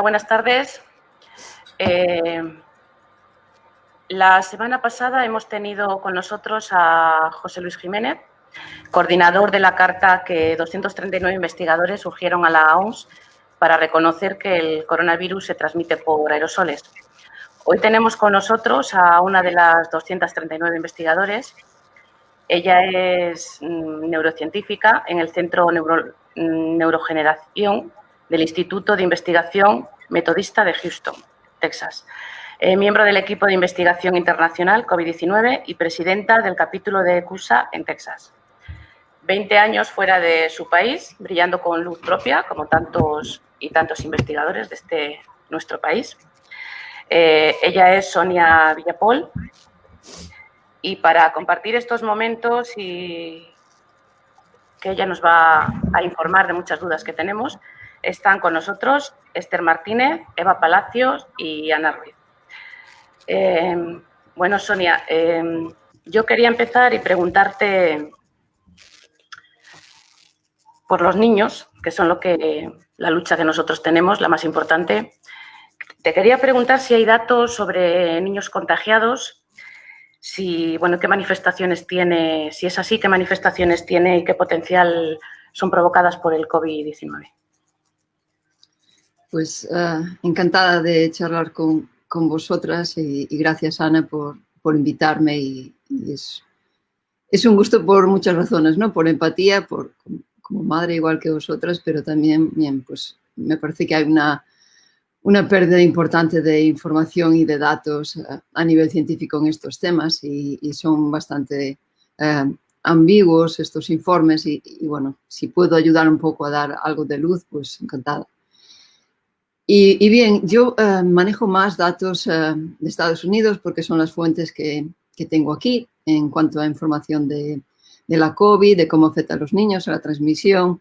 Buenas tardes. La semana pasada hemos tenido con nosotros a José Luis Jiménez, coordinador de la carta que 239 investigadores surgieron a la OMS para reconocer que el coronavirus se transmite por aerosoles. Hoy tenemos con nosotros a una de las 239 investigadores. Ella es neurocientífica en el Centro Neurogeneración del Instituto de Investigación Metodista de Houston, Texas. Miembro del equipo de investigación internacional COVID-19 y presidenta del capítulo de CUSA en Texas. 20 años fuera de su país, brillando con luz propia, como tantos y tantos investigadores de nuestro país. Ella es Sonia Villapol. Y para compartir estos momentos y que ella nos va a informar de muchas dudas que tenemos, están con nosotros Esther Martínez, Eva Palacios y Ana Ruiz. Bueno, Sonia, yo quería empezar y preguntarte por los niños, que son la lucha que nosotros tenemos, la más importante. Te quería preguntar si hay datos sobre niños contagiados, qué manifestaciones tiene, si es así, qué manifestaciones tiene y qué potencial son provocadas por el COVID-19. Pues encantada de charlar con vosotras y gracias, Ana, por invitarme. Y es un gusto por muchas razones, ¿no? Por empatía, como madre igual que vosotras, pero también, pues me parece que hay una pérdida importante de información y de datos a nivel científico en estos temas y son bastante ambiguos estos informes y bueno, si puedo ayudar un poco a dar algo de luz, pues encantada. Y bien, yo manejo más datos de Estados Unidos porque son las fuentes que tengo aquí en cuanto a información de la COVID, de cómo afecta a los niños, a la transmisión.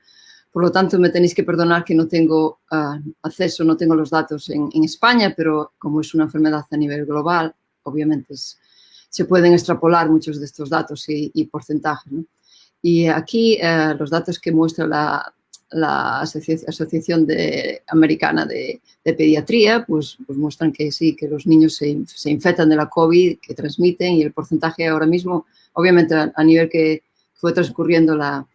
Por lo tanto, me tenéis que perdonar que no tengo acceso, no tengo los datos en España, pero como es una enfermedad a nivel global, obviamente se pueden extrapolar muchos de estos datos y porcentajes, ¿no? Y aquí los datos que muestra la Asociación Americana de Pediatría, pues muestran que sí, que los niños se infectan de la COVID, que transmiten, y el porcentaje ahora mismo, obviamente a nivel que fue transcurriendo la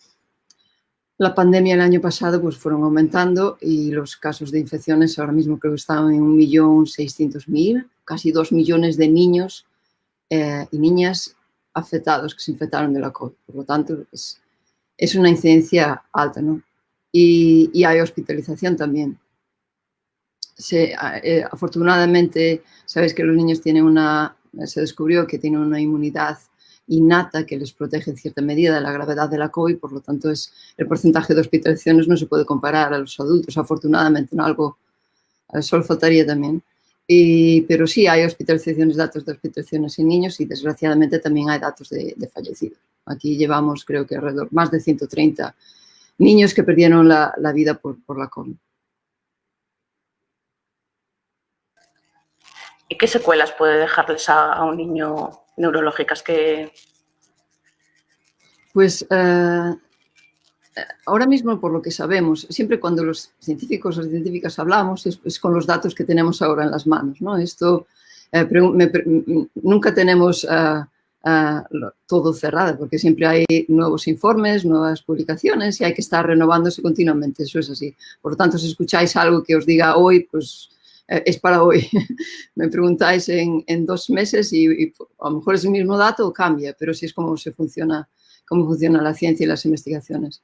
pandemia el año pasado, pues fueron aumentando y los casos de infecciones ahora mismo creo que están en 1.600.000, casi 2 millones de niños y niñas afectados que se infectaron de la COVID. Por lo tanto, es una incidencia alta, ¿no? Y hay hospitalización también. Afortunadamente, sabéis que los niños se descubrió que tienen una inmunidad innata que les protege en cierta medida de la gravedad de la COVID, por lo tanto el porcentaje de hospitalizaciones no se puede comparar a los adultos, afortunadamente, ¿no? Algo solo faltaría también. Pero sí hay hospitalizaciones, datos de hospitalizaciones en niños y desgraciadamente también hay datos de fallecidos. Aquí llevamos creo que alrededor más de 130 niños que perdieron la vida por la COVID. ¿Y qué secuelas puede dejarles a un niño neurológicas que...? Pues ahora mismo, por lo que sabemos, siempre cuando los científicos o científicas hablamos es con los datos que tenemos ahora en las manos, ¿no? Esto, nunca tenemos todo cerrado, porque siempre hay nuevos informes, nuevas publicaciones y hay que estar renovándose continuamente, eso es así. Por lo tanto, si escucháis algo que os diga hoy, pues es para hoy. Me preguntáis en 2 meses y a lo mejor es el mismo dato o cambia, pero sí es cómo funciona la ciencia y las investigaciones.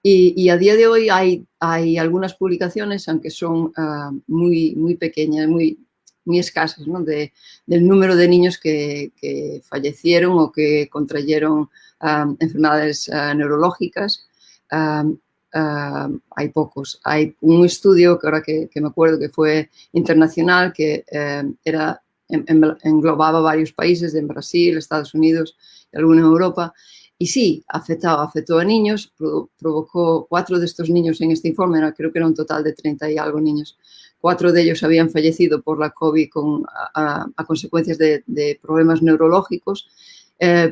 Y a día de hoy hay algunas publicaciones, aunque son muy pequeñas, muy escasas, ¿no? Del número de niños que fallecieron o que contrayeron enfermedades neurológicas. Hay pocos. Hay un estudio que ahora que me acuerdo que fue internacional, que englobaba varios países, en Brasil, Estados Unidos y alguno en Europa. Y sí, afectó a niños, provocó 4 de estos niños en este informe, creo que era un total de 30 y algo niños. 4 de ellos habían fallecido por la COVID a consecuencias de problemas neurológicos.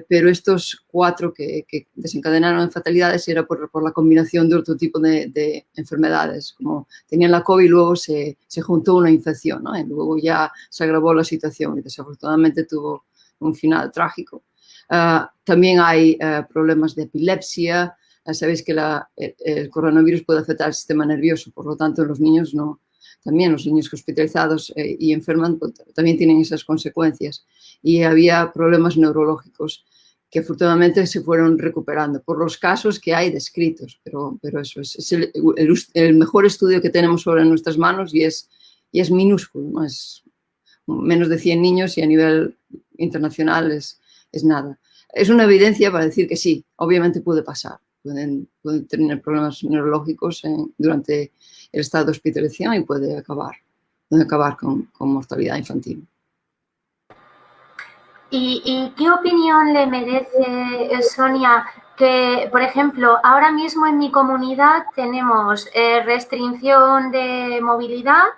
pero estos 4 que desencadenaron en fatalidades era por la combinación de otro tipo de enfermedades, como tenían la COVID y luego se juntó una infección, ¿no? Y luego ya se agravó la situación y desafortunadamente tuvo un final trágico. También hay problemas de epilepsia. Sabéis que el coronavirus puede afectar al sistema nervioso, por lo tanto, en los niños no. También los niños hospitalizados y enferman pues, también tienen esas consecuencias. Y había problemas neurológicos que afortunadamente se fueron recuperando por los casos que hay descritos. Pero eso es el mejor estudio que tenemos ahora en nuestras manos y es minúsculo, ¿no? Es menos de 100 niños y a nivel internacional es nada. Es una evidencia para decir que sí, obviamente puede pasar. Pueden tener problemas neurológicos durante el estado de hospitalización y puede acabar con mortalidad infantil. ¿Y qué opinión le merece, Sonia, que, por ejemplo, ahora mismo en mi comunidad tenemos restricción de movilidad,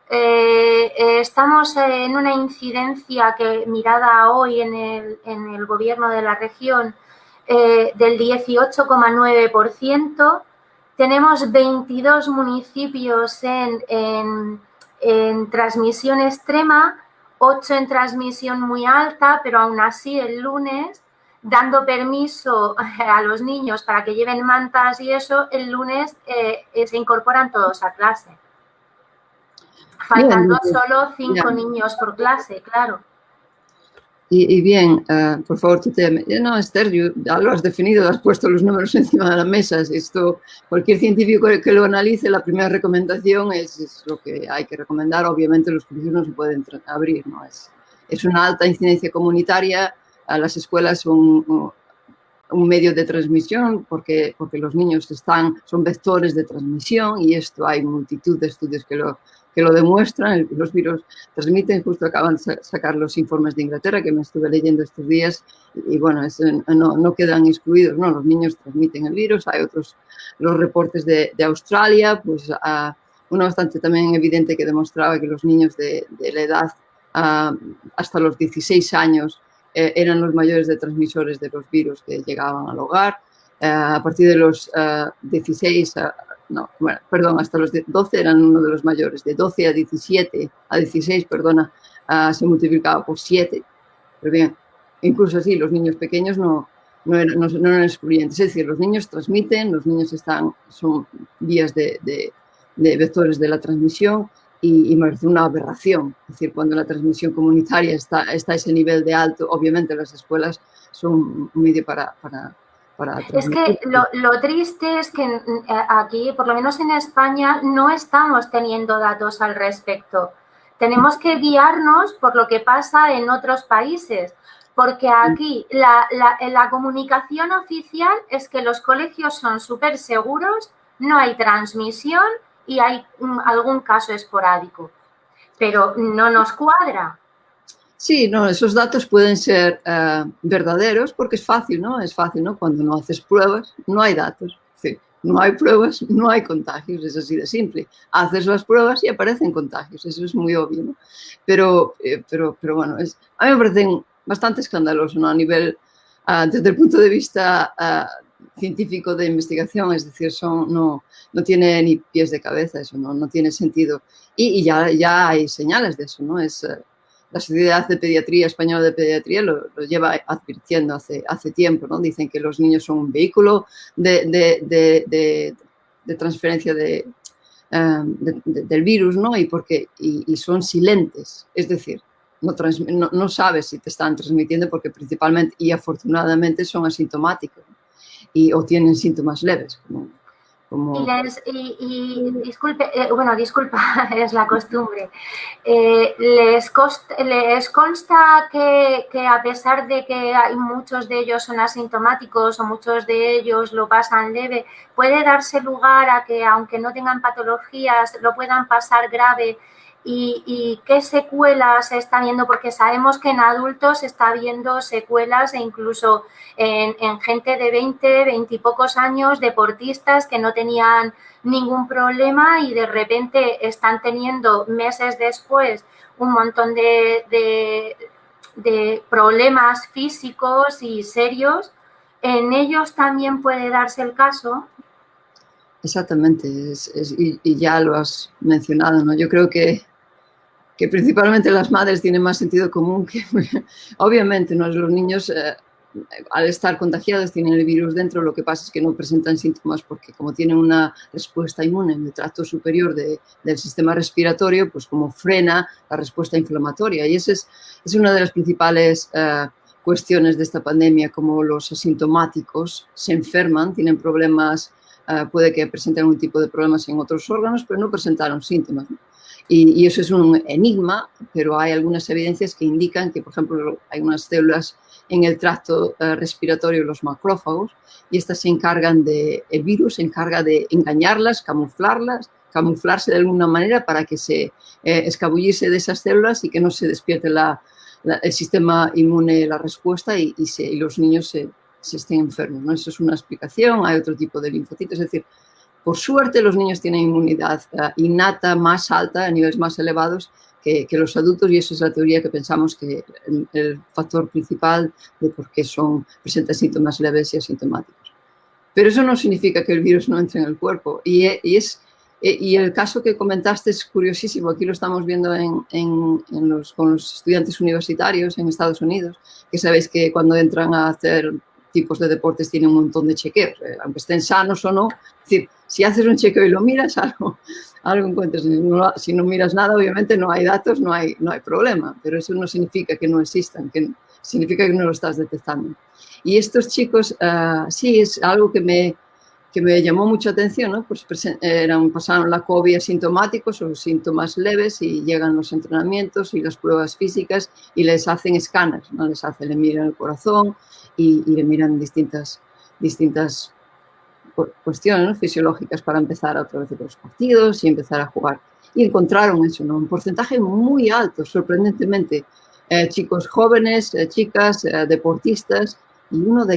estamos en una incidencia que, mirada hoy en el gobierno de la región, del 18,9%, tenemos 22 municipios en transmisión extrema, 8 en transmisión muy alta, pero aún así el lunes, dando permiso a los niños para que lleven mantas y eso, el lunes se incorporan todos a clase. Faltando solo 5 niños por clase, claro. Y bien, por favor, tú no, Esther, ya lo has definido, has puesto los números encima de la mesa. Esto, cualquier científico que lo analice, la primera recomendación es lo que hay que recomendar. Obviamente los colegios no se pueden abrir, ¿no? Es una alta incidencia comunitaria. Las escuelas son un medio de transmisión porque los niños son vectores de transmisión y esto hay multitud de estudios que lo demuestran. Los virus transmiten, justo acaban de sacar los informes de Inglaterra que me estuve leyendo estos días y bueno, no quedan excluidos, ¿no? Los niños transmiten el virus. Hay los reportes de Australia, pues uno bastante también evidente que demostraba que los niños de la edad hasta los 16 años eran los mayores de transmisores de los virus que llegaban al hogar. A partir de los 16 hasta los 12 eran uno de los mayores. De 12 a 16, se multiplicaba por 7. Pero bien, incluso así, los niños pequeños no eran excluyentes. Es decir, los niños transmiten, los niños son vías de vectores de la transmisión y me parece una aberración. Es decir, cuando la transmisión comunitaria está a ese nivel de alto, obviamente las escuelas son un medio para es que lo triste es que aquí, por lo menos en España, no estamos teniendo datos al respecto. Tenemos que guiarnos por lo que pasa en otros países, porque aquí la comunicación oficial es que los colegios son súper seguros, no hay transmisión y hay algún caso esporádico, pero no nos cuadra. Sí, no, esos datos pueden ser verdaderos porque es fácil, ¿no? Es fácil, ¿no? Cuando no haces pruebas, no hay datos. Sí, no hay pruebas, no hay contagios, es así de simple. Haces las pruebas y aparecen contagios, eso es muy obvio, ¿no? Pero bueno, a mí me parecen bastante escandaloso, ¿no? A nivel, desde el punto de vista científico de investigación, es decir, no tiene ni pies de cabeza, eso no tiene sentido. Y ya hay señales de eso, ¿no? La Sociedad de Pediatría Española de Pediatría lo lleva advirtiendo hace tiempo, ¿no? Dicen que los niños son un vehículo de transferencia del virus, ¿no? Y son silentes, es decir, no sabes si te están transmitiendo porque principalmente y afortunadamente son asintomáticos o tienen síntomas leves, disculpe, disculpa, es la costumbre. ¿Les consta que a pesar de que muchos de ellos son asintomáticos o muchos de ellos lo pasan leve, puede darse lugar a que, aunque no tengan patologías, lo puedan pasar grave? ¿Y qué secuelas se está viendo? Porque sabemos que en adultos se está viendo secuelas e incluso en gente de 20 y pocos años, deportistas que no tenían ningún problema y de repente están teniendo meses después un montón de de problemas físicos y serios, ¿en ellos también puede darse el caso? Exactamente, y ya lo has mencionado, ¿no? Yo creo que principalmente las madres tienen más sentido común que, obviamente, ¿no? Los niños, al estar contagiados, tienen el virus dentro, lo que pasa es que no presentan síntomas porque como tienen una respuesta inmune en el tracto superior del sistema respiratorio, pues como frena la respuesta inflamatoria. Y esa es una de las principales cuestiones de esta pandemia, como los asintomáticos se enferman, tienen problemas, puede que presenten un tipo de problemas en otros órganos, pero no presentaron síntomas, ¿no? Y eso es un enigma, pero hay algunas evidencias que indican que, por ejemplo, hay unas células en el tracto respiratorio, los macrófagos, y estas se encargan el virus se encarga de engañarlas, camuflarse de alguna manera para que escabullirse de esas células y que no se despierte el sistema inmune, la respuesta, y los niños se estén enfermos, ¿no? Eso es una explicación. Hay otro tipo de linfocitos, es decir, por suerte los niños tienen inmunidad innata más alta, a niveles más elevados que los adultos, y eso es la teoría que pensamos que el factor principal de por qué presentan síntomas leves y asintomáticos. Pero eso no significa que el virus no entre en el cuerpo, y el caso que comentaste es curiosísimo. Aquí lo estamos viendo con los estudiantes universitarios en Estados Unidos, que sabéis que cuando entran a hacer tipos de deportes tienen un montón de chequeos, aunque estén sanos o no. Es decir, si haces un chequeo y lo miras, algo encuentras. Si no miras nada, obviamente no hay datos, no hay problema, pero eso no significa que no existan, significa que no lo estás detectando. Y estos chicos, sí, es algo que me llamó mucha atención, ¿no? Pues pasaron la COVID asintomáticos o síntomas leves, y llegan los entrenamientos y las pruebas físicas y les hacen escáneres, ¿no? Le miran el corazón y le miran distintas cuestiones, ¿no? fisiológicas para empezar otra vez los partidos y empezar a jugar. Y encontraron eso, ¿no? Un porcentaje muy alto, sorprendentemente. Chicos jóvenes, chicas, deportistas, y 1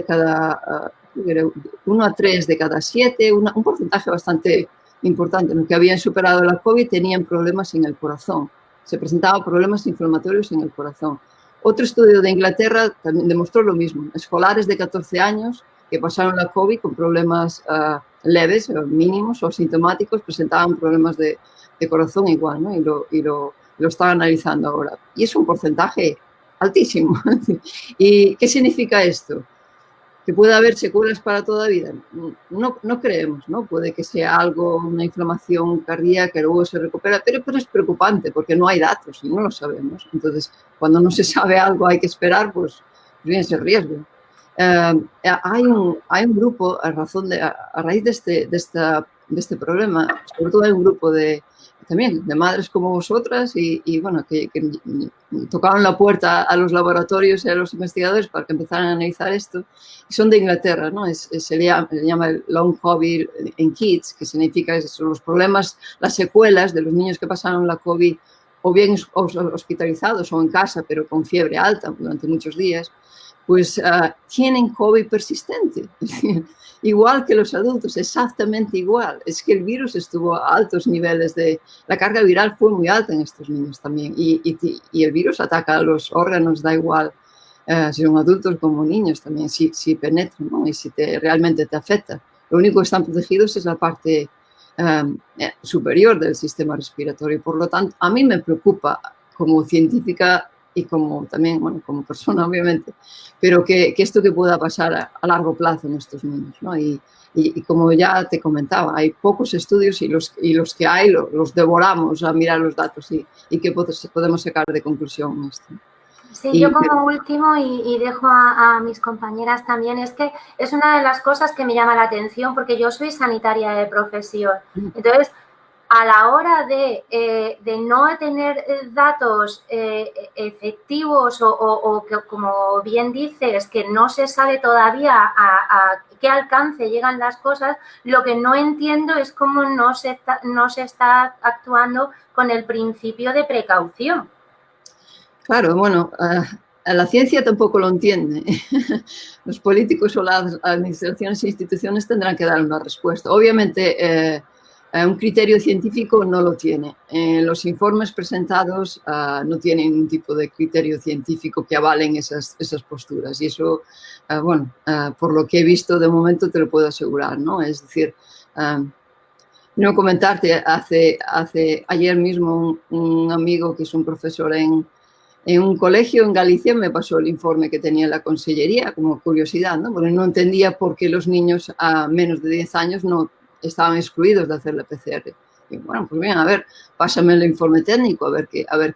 a 3 de cada 7, un porcentaje bastante importante, ¿no? Que habían superado la COVID, tenían problemas en el corazón. Se presentaban problemas inflamatorios en el corazón. Otro estudio de Inglaterra también demostró lo mismo. Escolares de 14 años que pasaron la COVID con problemas leves, mínimos o asintomáticos, presentaban problemas de corazón igual, ¿no? Y lo están analizando ahora. Y es un porcentaje altísimo. ¿Y qué significa esto? ¿Que puede haber secuelas para toda la vida? No creemos, ¿no? Puede que sea una inflamación cardíaca que luego se recupera, pero es preocupante porque no hay datos y no lo sabemos. Entonces, cuando no se sabe algo, hay que esperar, pues viene ese riesgo. Hay un grupo, a raíz de este problema, sobre todo hay un grupo también de madres como vosotras y bueno, que tocaron la puerta a los laboratorios y a los investigadores para que empezaran a analizar esto, y son de Inglaterra, ¿no? Se le llama el Long COVID in Kids, que significa que son los problemas, las secuelas de los niños que pasaron la COVID o bien hospitalizados o en casa, pero con fiebre alta durante muchos días, pues tienen COVID persistente, igual que los adultos, exactamente igual. Es que el virus estuvo a altos niveles, la carga viral fue muy alta en estos niños también, y el virus ataca a los órganos, da igual si son adultos como niños también, si penetran, ¿no? Y si realmente te afecta. Lo único que están protegidos es la parte superior del sistema respiratorio. Por lo tanto, a mí me preocupa como científica y como también, bueno, como persona, obviamente, pero que esto que pueda pasar a largo plazo en estos niños, ¿no? Y como ya te comentaba, hay pocos estudios y los que hay los devoramos a mirar los datos y qué podemos sacar de conclusión en esto. Sí, yo como último, y dejo a mis compañeras también, es que es una de las cosas que me llama la atención porque yo soy sanitaria de profesión. Entonces, a la hora de no tener datos efectivos o que, como bien dices, que no se sabe todavía a qué alcance llegan las cosas, lo que no entiendo es cómo no se está actuando con el principio de precaución. Claro, bueno, la ciencia tampoco lo entiende. Los políticos o las administraciones e instituciones tendrán que dar una respuesta. Obviamente, un criterio científico no lo tiene. Los informes presentados no tienen ningún tipo de criterio científico que avalen esas posturas. Y eso, bueno, por lo que he visto de momento te lo puedo asegurar, ¿no? Es decir, no comentarte, ayer mismo un amigo que es un profesor en un colegio en Galicia me pasó el informe que tenía la consellería como curiosidad, ¿no? Porque no entendía por qué los niños a menos de 10 años no estaban excluidos de hacer la PCR. Y bueno, pues bien, a ver, pásame el informe técnico, a ver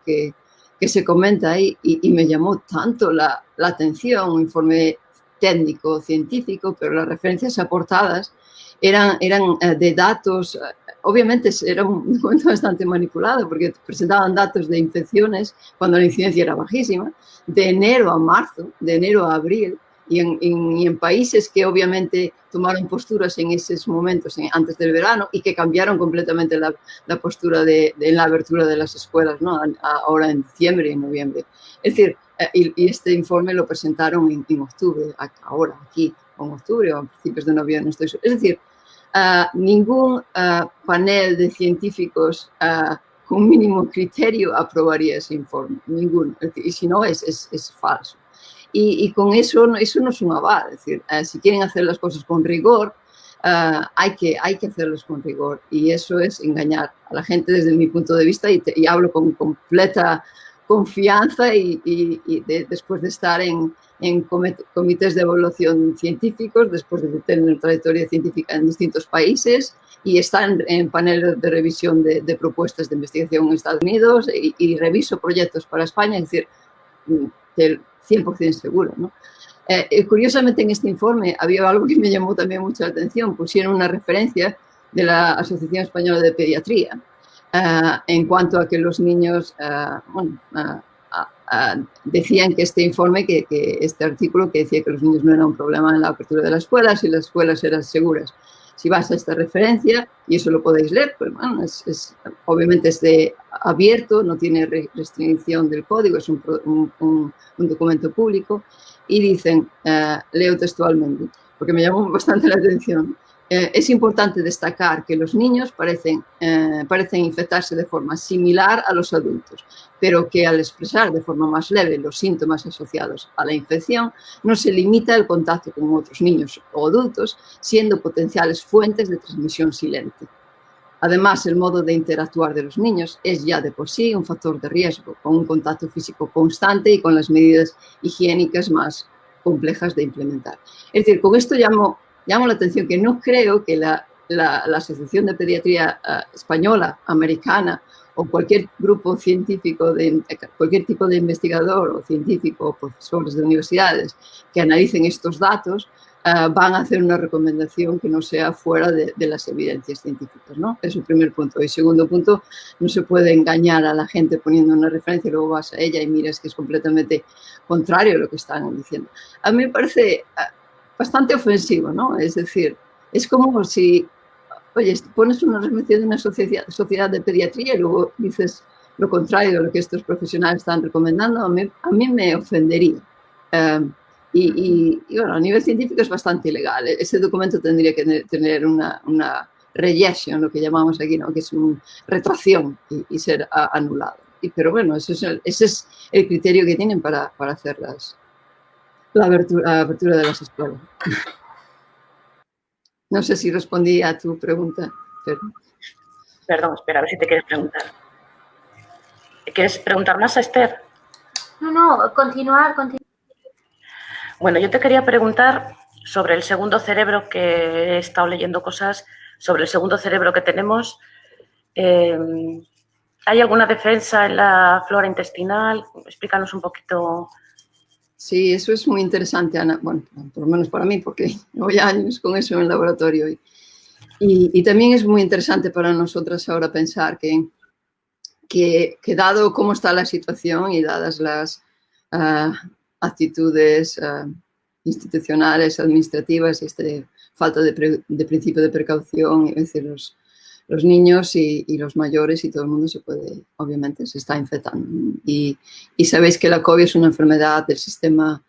qué se comenta ahí. Y me llamó tanto la atención, un informe técnico, científico, pero las referencias aportadas eran de datos. Obviamente era un documento bastante manipulado porque presentaban datos de infecciones cuando la incidencia era bajísima, de enero a marzo, de enero a abril, y en países que obviamente tomaron posturas en esos momentos antes del verano y que cambiaron completamente la postura en la apertura de las escuelas, ¿no? Ahora en diciembre y en noviembre. Es decir, y este informe lo presentaron en octubre, ahora aquí, en octubre o a principios de noviembre. Es decir, ningún panel de científicos con mínimo criterio aprobaría ese informe, ninguno. Y si no, es falso. Y con eso no es un aval. Es decir, si quieren hacer las cosas con rigor, hay que hacerlos con rigor. Y eso es engañar a la gente desde mi punto de vista. Y hablo con completa confianza y después de estar en comités de evaluación científicos, después de tener trayectoria científica en distintos países y estar en paneles de revisión de propuestas de investigación en Estados Unidos y reviso proyectos para España, es decir, 100% seguro, ¿no? Curiosamente, en este informe había algo que me llamó también mucha atención. Pusieron una referencia de la Asociación Española de Pediatría en cuanto a que los niños, decían que este informe, que este artículo que decía que los niños no eran un problema en la apertura de las escuelas y las escuelas eran seguras. Si vas a esta referencia, y eso lo podéis leer, pues bueno, obviamente es abierto, no tiene restricción del código, es un documento público, y dicen, leo textualmente, porque me llamó bastante la atención, es importante destacar que los niños parecen infectarse de forma similar a los adultos, pero que al expresar de forma más leve los síntomas asociados a la infección, no se limita el contacto con otros niños o adultos, siendo potenciales fuentes de transmisión silente. Además, el modo de interactuar de los niños es ya de por sí un factor de riesgo, con un contacto físico constante y con las medidas higiénicas más complejas de implementar. Es decir, con esto llamo la atención que no creo que la Asociación de Pediatría Española, americana, o cualquier grupo científico, cualquier tipo de investigador o científico o profesores de universidades que analicen estos datos, van a hacer una recomendación que no sea fuera de las evidencias científicas, ¿no? Es el primer punto. Y segundo punto, no se puede engañar a la gente poniendo una referencia y luego vas a ella y miras que es completamente contrario a lo que están diciendo. A mí me parece bastante ofensivo, ¿no? Es decir, es como si, oye, pones una referencia de una sociedad de pediatría y luego dices lo contrario de lo que estos profesionales están recomendando, a mí me ofendería. Y bueno, a nivel científico es bastante ilegal. Ese documento tendría que tener una rejection, lo que llamamos aquí, ¿no? Que es una retracción y ser anulado. Pero bueno, ese es el criterio que tienen para hacer la apertura de las escuelas. No sé si respondí a tu pregunta, pero... Perdón, espera, a ver si te quieres preguntar. ¿Quieres preguntar más a Esther? No, continuar. Bueno, yo te quería preguntar sobre el segundo cerebro, que he estado leyendo cosas sobre el segundo cerebro que tenemos. ¿Hay alguna defensa en la flora intestinal? Explícanos un poquito. Sí, eso es muy interesante, Ana. Bueno, por lo menos para mí, porque llevo ya años con eso en el laboratorio. Y también es muy interesante para nosotras ahora pensar que dado cómo está la situación y dadas las actitudes institucionales, administrativas, falta de principio de precaución, es decir, los niños y los mayores y todo el mundo obviamente se está infectando. Y sabéis que la COVID es una enfermedad del sistema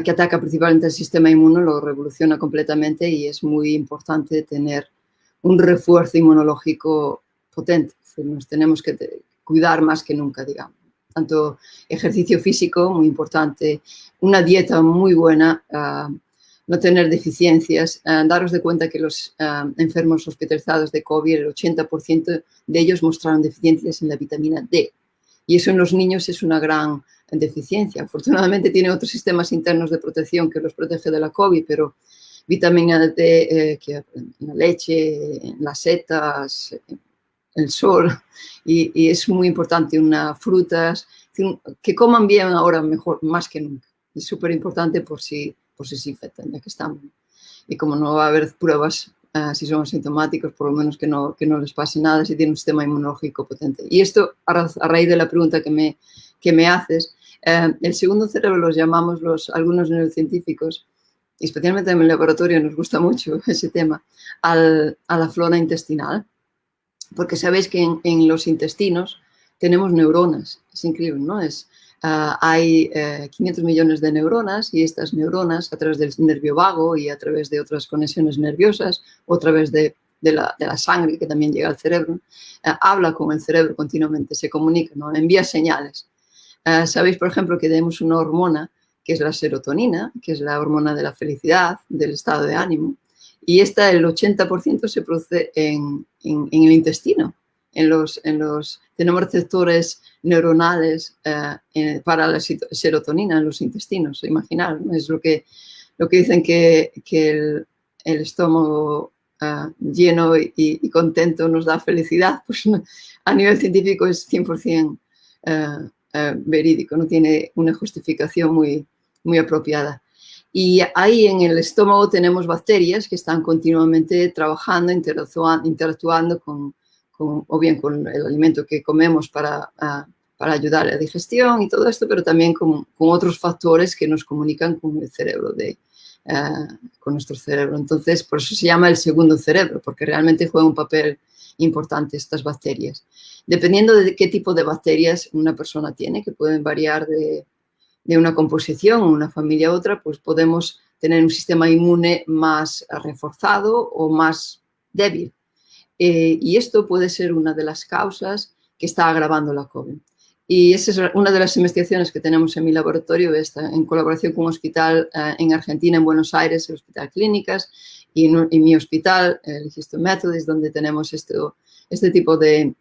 que ataca principalmente el sistema inmuno, lo revoluciona completamente y es muy importante tener un refuerzo inmunológico potente. Nos tenemos que cuidar más que nunca, digamos. Tanto ejercicio físico, muy importante, una dieta muy buena, no tener deficiencias. Daros de cuenta que los enfermos hospitalizados de COVID, el 80% de ellos mostraron deficiencias en la vitamina D. Y eso en los niños es una gran deficiencia. Afortunadamente tienen otros sistemas internos de protección que los protege de la COVID, pero vitamina D que en la leche, en las setas, el sol, y es muy importante, unas frutas, que coman bien ahora mejor, más que nunca. Es súper importante por si se infectan, ya que estamos. Y como no va a haber pruebas, si son asintomáticos, por lo menos que no les pase nada si tienen un sistema inmunológico potente. Y esto, a raíz de la pregunta que me haces, el segundo cerebro los llamamos algunos neurocientíficos, especialmente en el laboratorio nos gusta mucho ese tema, a la flora intestinal, porque sabéis que en los intestinos tenemos neuronas, es increíble, ¿no? Hay 500 millones de neuronas y estas neuronas a través del nervio vago y a través de otras conexiones nerviosas o a través de la sangre que también llega al cerebro, habla con el cerebro continuamente, se comunica, ¿no? Envía señales. Sabéis, por ejemplo, que tenemos una hormona que es la serotonina, que es la hormona de la felicidad, del estado de ánimo, y esta, el 80% se produce en el intestino. Tenemos receptores neuronales para la serotonina en los intestinos, imaginar, ¿no? Es lo que dicen que el estómago lleno y contento nos da felicidad, pues a nivel científico es 100% verídico, no tiene una justificación muy apropiada. Y ahí en el estómago tenemos bacterias que están continuamente trabajando, interactuando o bien con el alimento que comemos para ayudar a la digestión y todo esto, pero también con otros factores que nos comunican con el cerebro, con nuestro cerebro. Entonces, por eso se llama el segundo cerebro, porque realmente juega un papel importante estas bacterias. Dependiendo de qué tipo de bacterias una persona tiene, que pueden variar de una composición, una familia a otra, pues podemos tener un sistema inmune más reforzado o más débil. Y esto puede ser una de las causas que está agravando la COVID. Y esa es una de las investigaciones que tenemos en mi laboratorio, en colaboración con un hospital en Argentina, en Buenos Aires, el Hospital Clínicas, y en mi hospital, el Houston Methodist, donde tenemos este tipo de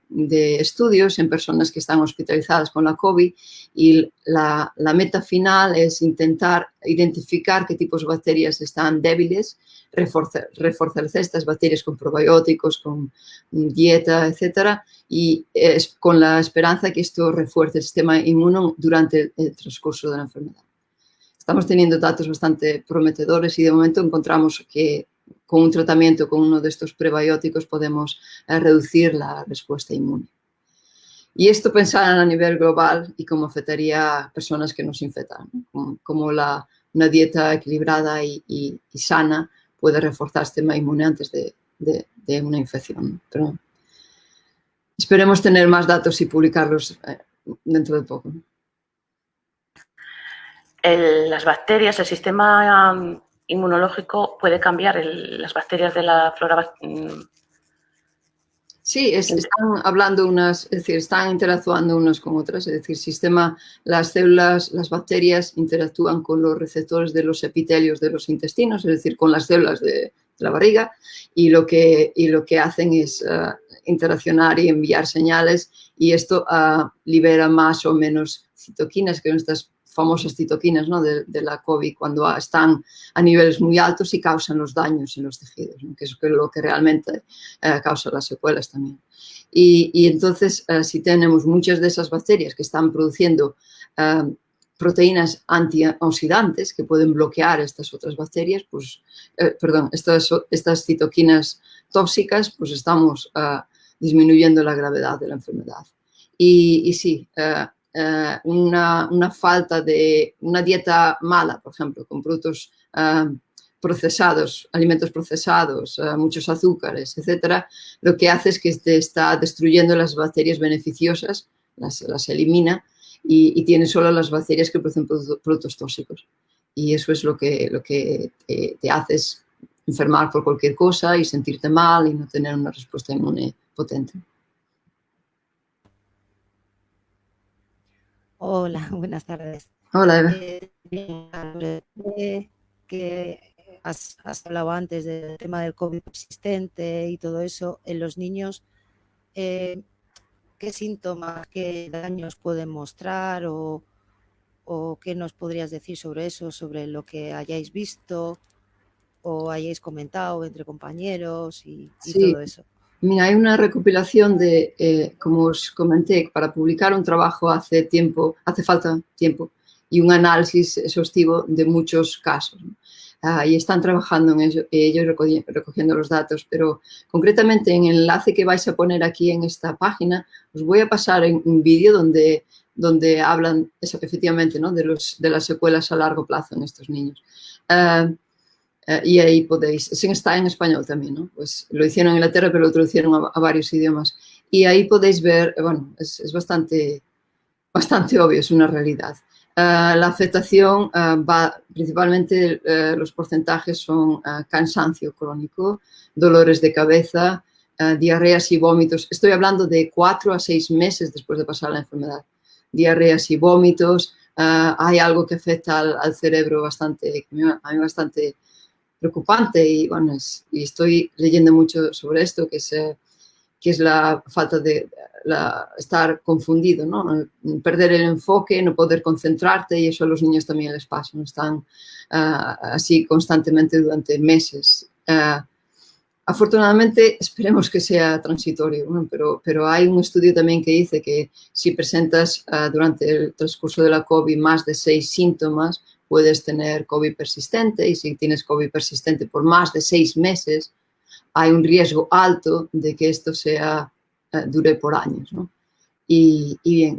estudios en personas que están hospitalizadas con la COVID, y la meta final es intentar identificar qué tipos de bacterias están débiles, reforzar estas bacterias con probióticos, con dieta, etcétera, y con la esperanza que esto refuerce el sistema inmune durante el transcurso de la enfermedad. Estamos teniendo datos bastante prometedores y de momento encontramos que con un tratamiento con uno de estos prebióticos podemos reducir la respuesta inmune. Y esto pensar a nivel global y cómo afectaría a personas que nos infectan, ¿no? Como una dieta equilibrada y sana puede reforzar el sistema inmune antes de una infección. Pero esperemos tener más datos y publicarlos dentro de poco. Las bacterias, el sistema inmunológico puede cambiar las bacterias de la flora. Sí, están hablando es decir, están interactuando unas con otras, es decir, las células, las bacterias interactúan con los receptores de los epitelios de los intestinos, es decir, con las células de la barriga, y lo que hacen es interaccionar y enviar señales, y esto libera más o menos citoquinas, que son estas famosas citoquinas, ¿no? de la COVID, cuando están a niveles muy altos y causan los daños en los tejidos, ¿no? Que es lo que realmente causa las secuelas también. Y entonces, si tenemos muchas de esas bacterias que están produciendo proteínas antioxidantes que pueden bloquear estas otras bacterias, pues, estas citoquinas tóxicas, pues estamos disminuyendo la gravedad de la enfermedad. Y sí, una falta de una dieta mala, por ejemplo, con productos procesados, alimentos procesados, muchos azúcares, etcétera, lo que hace es que te está destruyendo las bacterias beneficiosas, las elimina y tiene solo las bacterias que producen productos tóxicos. Y eso es lo que te hace es enfermar por cualquier cosa y sentirte mal y no tener una respuesta inmune potente. Hola, buenas tardes. Hola, Eva. Que has hablado antes del tema del COVID persistente y todo eso en los niños. ¿Qué síntomas, qué daños pueden mostrar o qué nos podrías decir sobre eso, sobre lo que hayáis visto o hayáis comentado entre compañeros y todo eso? Mira, hay una recopilación de, como os comenté, para publicar un trabajo hace falta tiempo y un análisis exhaustivo de muchos casos, ¿no? Y están trabajando en ello recogiendo los datos, pero concretamente en el enlace que vais a poner aquí en esta página, os voy a pasar en un vídeo donde hablan efectivamente, ¿no?, de las secuelas a largo plazo en estos niños. Y ahí podéis, está en español también, ¿no? Pues lo hicieron en Inglaterra, pero lo traducieron a varios idiomas. Y ahí podéis ver, bueno, es bastante obvio, es una realidad. La afectación va, principalmente los porcentajes son cansancio crónico, dolores de cabeza, diarreas y vómitos. Estoy hablando de 4 a 6 meses después de pasar la enfermedad. Diarreas y vómitos. Hay algo que afecta al cerebro bastante, a mí bastante preocupante y, bueno, y estoy leyendo mucho sobre esto, que es la falta de estar confundido, ¿no? Perder el enfoque, no poder concentrarte, y eso a los niños también les pasa, ¿no? Están así constantemente durante meses. Afortunadamente, esperemos que sea transitorio, ¿no? Pero hay un estudio también que dice que si presentas durante el transcurso de la COVID más de 6 síntomas, puedes tener COVID persistente, y si tienes COVID persistente por más de 6 meses, hay un riesgo alto de que esto dure por años, ¿no? Y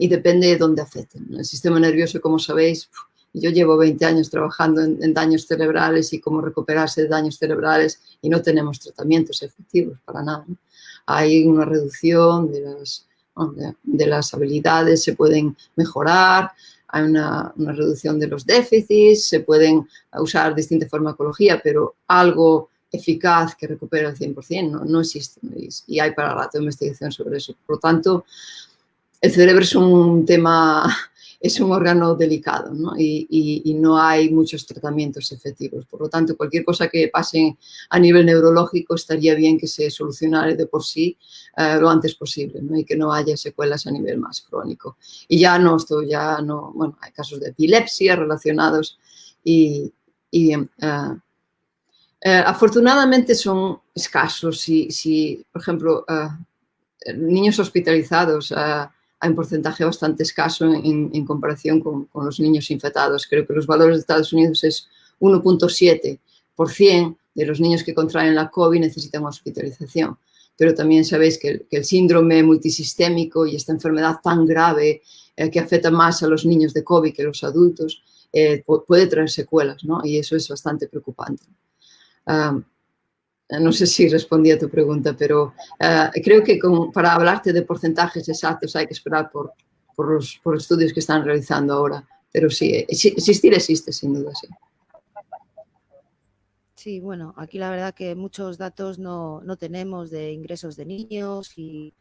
depende de dónde afecten. El sistema nervioso, como sabéis, yo llevo 20 años trabajando en daños cerebrales y cómo recuperarse de daños cerebrales, y no tenemos tratamientos efectivos para nada, ¿no? Hay una reducción de las habilidades, se pueden mejorar, hay una reducción de los déficits, se pueden usar distinta farmacología, pero algo eficaz que recupere al 100% no existe, ¿no? Y hay para rato investigación sobre eso. Por lo tanto, el cerebro es un tema, es un órgano delicado, ¿no? Y no hay muchos tratamientos efectivos. Por lo tanto, cualquier cosa que pase a nivel neurológico estaría bien que se solucionara de por sí lo antes posible, ¿no? Y que no haya secuelas a nivel más crónico. Y bueno, hay casos de epilepsia relacionados y bien. Afortunadamente son escasos. Si por ejemplo, niños hospitalizados, hay un porcentaje bastante escaso en comparación con los niños infectados. Creo que los valores de Estados Unidos es 1.7% de los niños que contraen la COVID necesitan hospitalización. Pero también sabéis que el síndrome multisistémico y esta enfermedad tan grave que afecta más a los niños de COVID que a los adultos puede traer secuelas, ¿no? Y eso es bastante preocupante. No sé si respondí a tu pregunta, pero creo que para hablarte de porcentajes exactos hay que esperar por estudios que están realizando ahora. Pero sí, existe sin duda, sí. Sí, bueno, aquí la verdad que muchos datos no tenemos de ingresos de niños y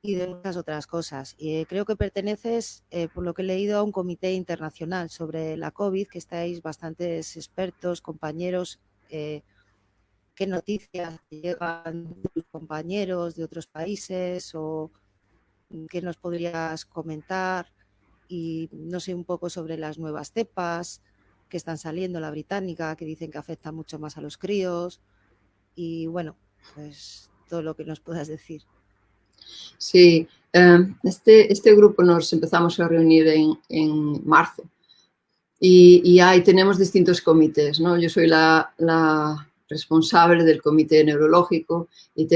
de muchas otras cosas. Creo que perteneces, por lo que he leído, a un comité internacional sobre la COVID, que estáis bastantes expertos, compañeros. ¿Qué noticias llegan de tus compañeros de otros países o qué nos podrías comentar? Y no sé, un poco sobre las nuevas cepas que están saliendo, la británica, que dicen que afecta mucho más a los críos. Y bueno, pues todo lo que nos puedas decir. Sí, este grupo nos empezamos a reunir en marzo y tenemos distintos comités, ¿no? Yo soy la responsable del comité neurológico y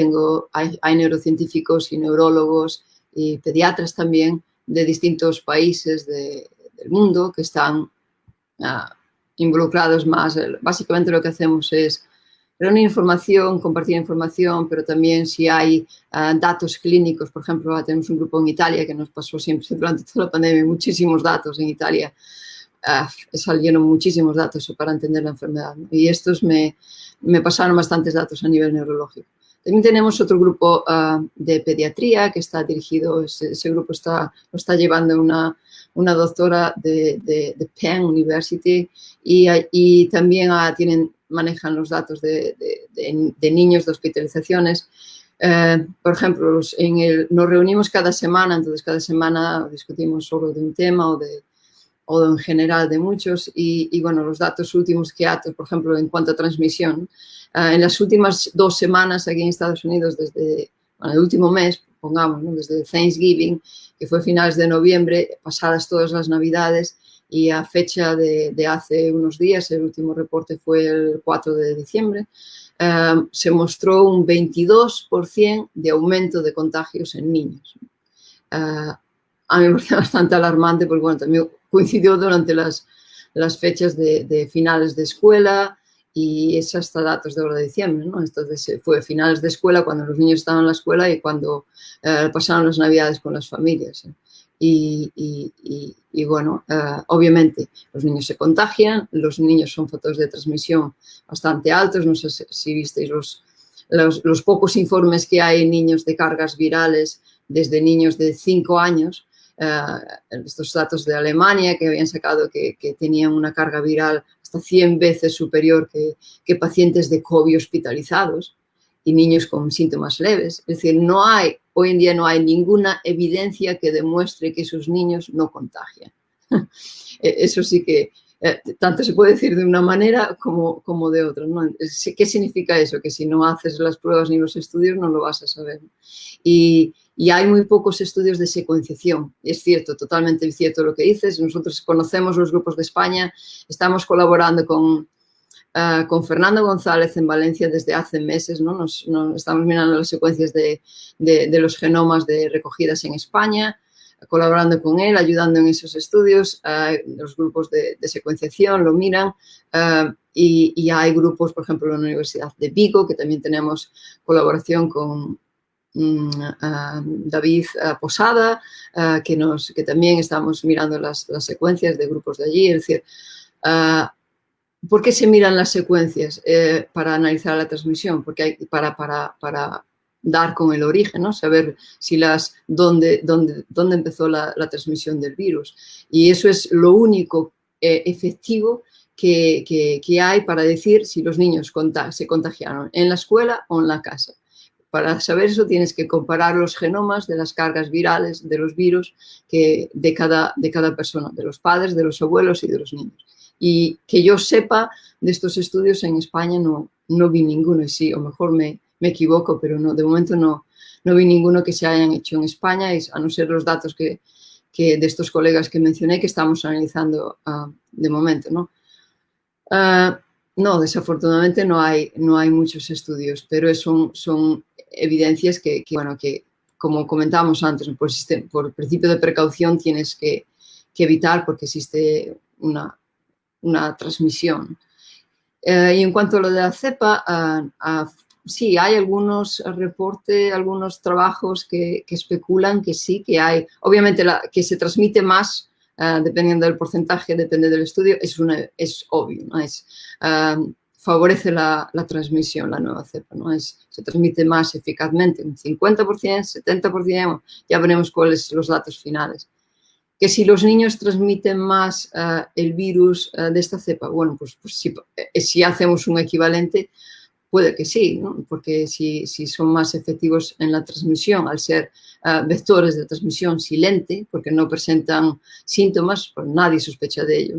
hay neurocientíficos y neurólogos y pediatras también de distintos países del mundo que están involucrados más. Básicamente lo que hacemos es reunir información, compartir información, pero también si hay datos clínicos. Por ejemplo, tenemos un grupo en Italia que nos pasó siempre durante toda la pandemia muchísimos datos en Italia. salieron muchísimos datos para entender la enfermedad, ¿no? Y estos me pasaron bastantes datos a nivel neurológico. También tenemos otro grupo de pediatría que está dirigido, ese grupo lo está llevando una doctora de Penn University y también manejan los datos de niños de hospitalizaciones. Por ejemplo, nos reunimos cada semana, entonces cada semana discutimos solo de un tema o en general de muchos y bueno, los datos últimos que hay, por ejemplo, en cuanto a transmisión, en las últimas 2 semanas aquí en Estados Unidos, desde el último mes, pongamos, ¿no? Desde Thanksgiving, que fue finales de noviembre, pasadas todas las Navidades y a fecha de hace unos días, el último reporte fue el 4 de diciembre, se mostró un 22% de aumento de contagios en niños. A mí me parece bastante alarmante porque, bueno, también coincidió durante las fechas de finales de escuela y es hasta datos de ahora de diciembre, ¿no? Entonces fue finales de escuela cuando los niños estaban en la escuela y cuando pasaron las Navidades con las familias. Y bueno, obviamente los niños se contagian, los niños son factores de transmisión bastante altos, no sé si visteis los pocos informes que hay en niños de cargas virales desde niños de 5 años, estos datos de Alemania que habían sacado que tenían una carga viral hasta 100 veces superior que pacientes de COVID hospitalizados y niños con síntomas leves. Es decir, hoy en día no hay ninguna evidencia que demuestre que esos niños no contagian. Eso sí que tanto se puede decir de una manera como de otra, ¿no? ¿Qué significa eso? Que si no haces las pruebas ni los estudios no lo vas a saber. Y hay muy pocos estudios de secuenciación. Es cierto, totalmente cierto lo que dices. Nosotros conocemos los grupos de España, estamos colaborando con Fernando González en Valencia desde hace meses, ¿no? Estamos mirando las secuencias de los genomas recogidas en España, colaborando con él, ayudando en esos estudios. Los grupos de secuenciación lo miran y hay grupos, por ejemplo, en la Universidad de Vigo, que también tenemos colaboración con David Posada, que también estamos mirando las secuencias de grupos de allí. Es decir, ¿por qué se miran las secuencias? Para analizar la transmisión, porque hay para dar con el origen, ¿no? Saber dónde empezó la transmisión del virus. Y eso es lo único efectivo que hay para decir si los niños se contagiaron en la escuela o en la casa. Para saber eso tienes que comparar los genomas de las cargas virales de los virus de cada persona, de los padres, de los abuelos y de los niños. Y que yo sepa de estos estudios en España no vi ninguno, y sí, a lo mejor me equivoco, pero no, de momento no vi ninguno que se hayan hecho en España, a no ser los datos que de estos colegas que mencioné que estamos analizando de momento, ¿no? No, desafortunadamente no hay muchos estudios, pero son evidencias que como comentábamos antes, por principio de precaución tienes que evitar porque existe una transmisión. Y en cuanto a lo de la cepa, sí, hay algunos reportes, algunos trabajos que especulan que sí, que hay, obviamente que se transmite más, dependiendo del porcentaje, depende del estudio, es obvio, ¿no? Favorece la transmisión, la nueva cepa, ¿no? Se transmite más eficazmente, un 50%, 70%, ya veremos cuáles son los datos finales. Que si los niños transmiten más el virus de esta cepa, bueno, pues si hacemos un equivalente, puede que sí, ¿no? Porque si son más efectivos en la transmisión, al ser vectores de transmisión silente, porque no presentan síntomas, pues nadie sospecha de ello,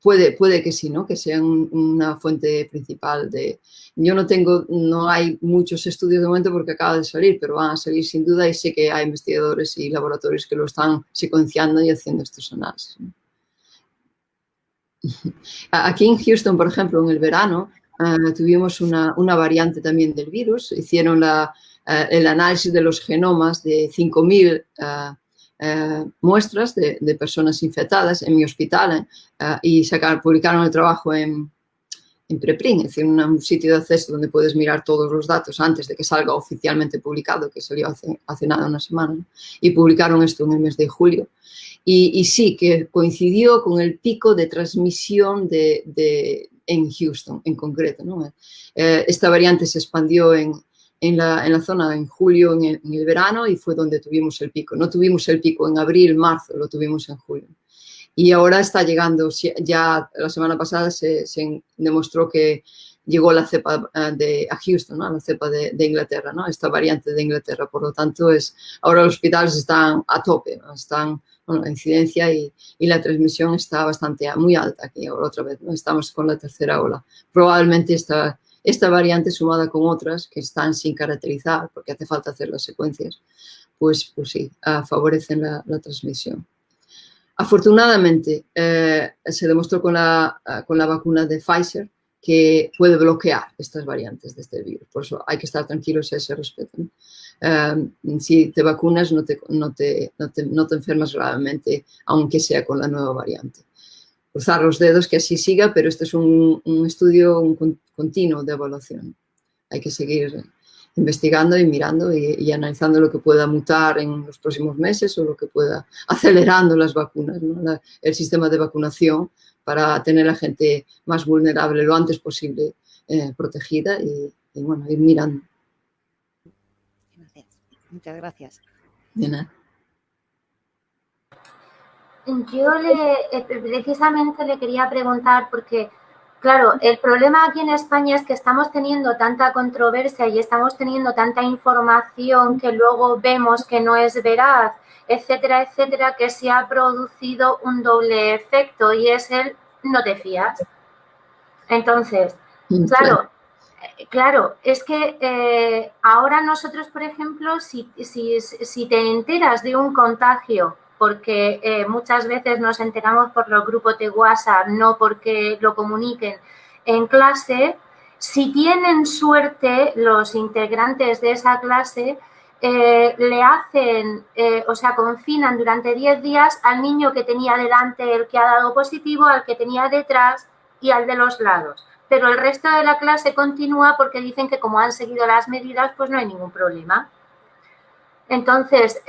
puede que sí, ¿no? Que sean una fuente principal de... no hay muchos estudios de momento porque acaba de salir, pero van a salir sin duda y sé que hay investigadores y laboratorios que lo están secuenciando y haciendo estos análisis, ¿no? Aquí en Houston, por ejemplo, en el verano, tuvimos una variante también del virus. Hicieron el análisis de los genomas de 5.000 muestras de personas infectadas en mi hospital y publicaron el trabajo en preprint, es decir, un sitio de acceso donde puedes mirar todos los datos antes de que salga oficialmente publicado, que salió hace nada, una semana, ¿no? Y publicaron esto en el mes de julio. Y sí, que coincidió con el pico de transmisión en Houston, en concreto, ¿no? Esta variante se expandió en la zona en julio, en el verano, y fue donde tuvimos el pico. No tuvimos el pico en abril, marzo, lo tuvimos en julio. Y ahora está llegando, ya la semana pasada se demostró que llegó la cepa a Houston, ¿no? La cepa de Inglaterra, ¿no? Esta variante de Inglaterra. Por lo tanto, ahora los hospitales están a tope, ¿no? La incidencia y la transmisión está muy alta aquí ahora otra vez, ¿no? Estamos con la tercera ola. Probablemente esta variante sumada con otras que están sin caracterizar, porque hace falta hacer las secuencias, pues sí, favorecen la transmisión. Afortunadamente, se demostró con la vacuna de Pfizer que puede bloquear estas variantes de este virus. Por eso hay que estar tranquilos a ese respecto, ¿no? Si te vacunas, no te enfermas gravemente, aunque sea con la nueva variante. Cruzar los dedos que así siga, pero este es un estudio continuo de evaluación. Hay que seguir investigando y mirando y analizando lo que pueda mutar en los próximos meses o lo que pueda acelerando las vacunas, ¿no? El sistema de vacunación para tener a la gente más vulnerable lo antes posible protegida y bueno, ir mirando. Muchas gracias. De nada. Yo precisamente le quería preguntar porque, claro, el problema aquí en España es que estamos teniendo tanta controversia y estamos teniendo tanta información que luego vemos que no es veraz, etcétera, etcétera, que se ha producido un doble efecto y es el no te fías. Entonces, claro, es que ahora nosotros, por ejemplo, si te enteras de un contagio, porque muchas veces nos enteramos por los grupos de WhatsApp, no porque lo comuniquen en clase, si tienen suerte los integrantes de esa clase, le hacen, confinan durante 10 días al niño que tenía delante, el que ha dado positivo, al que tenía detrás y al de los lados. Pero el resto de la clase continúa porque dicen que como han seguido las medidas, pues no hay ningún problema. Entonces,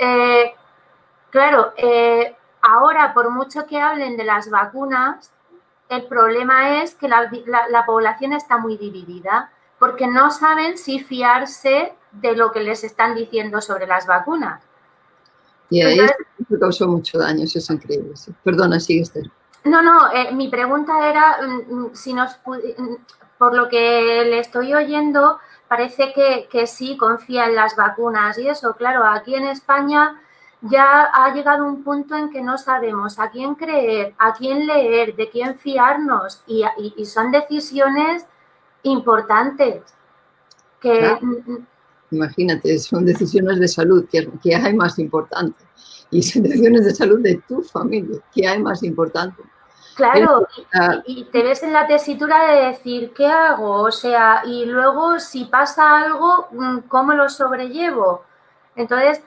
claro, ahora por mucho que hablen de las vacunas, el problema es que la población está muy dividida porque no saben si fiarse de lo que les están diciendo sobre las vacunas. Y entonces, eso causó mucho daño, eso es increíble. Sí. Perdona, sigue Esther. No, mi pregunta era si por lo que le estoy oyendo, parece que sí confía en las vacunas y eso, claro, aquí en España ya ha llegado un punto en que no sabemos a quién creer, a quién leer, de quién fiarnos y son decisiones importantes. Claro. Imagínate, son decisiones de salud, que hay más importante. Y son decisiones de salud de tu familia, que hay más importante. Claro, y te ves en la tesitura de decir, ¿qué hago? O sea, y luego si pasa algo, ¿cómo lo sobrellevo? Entonces,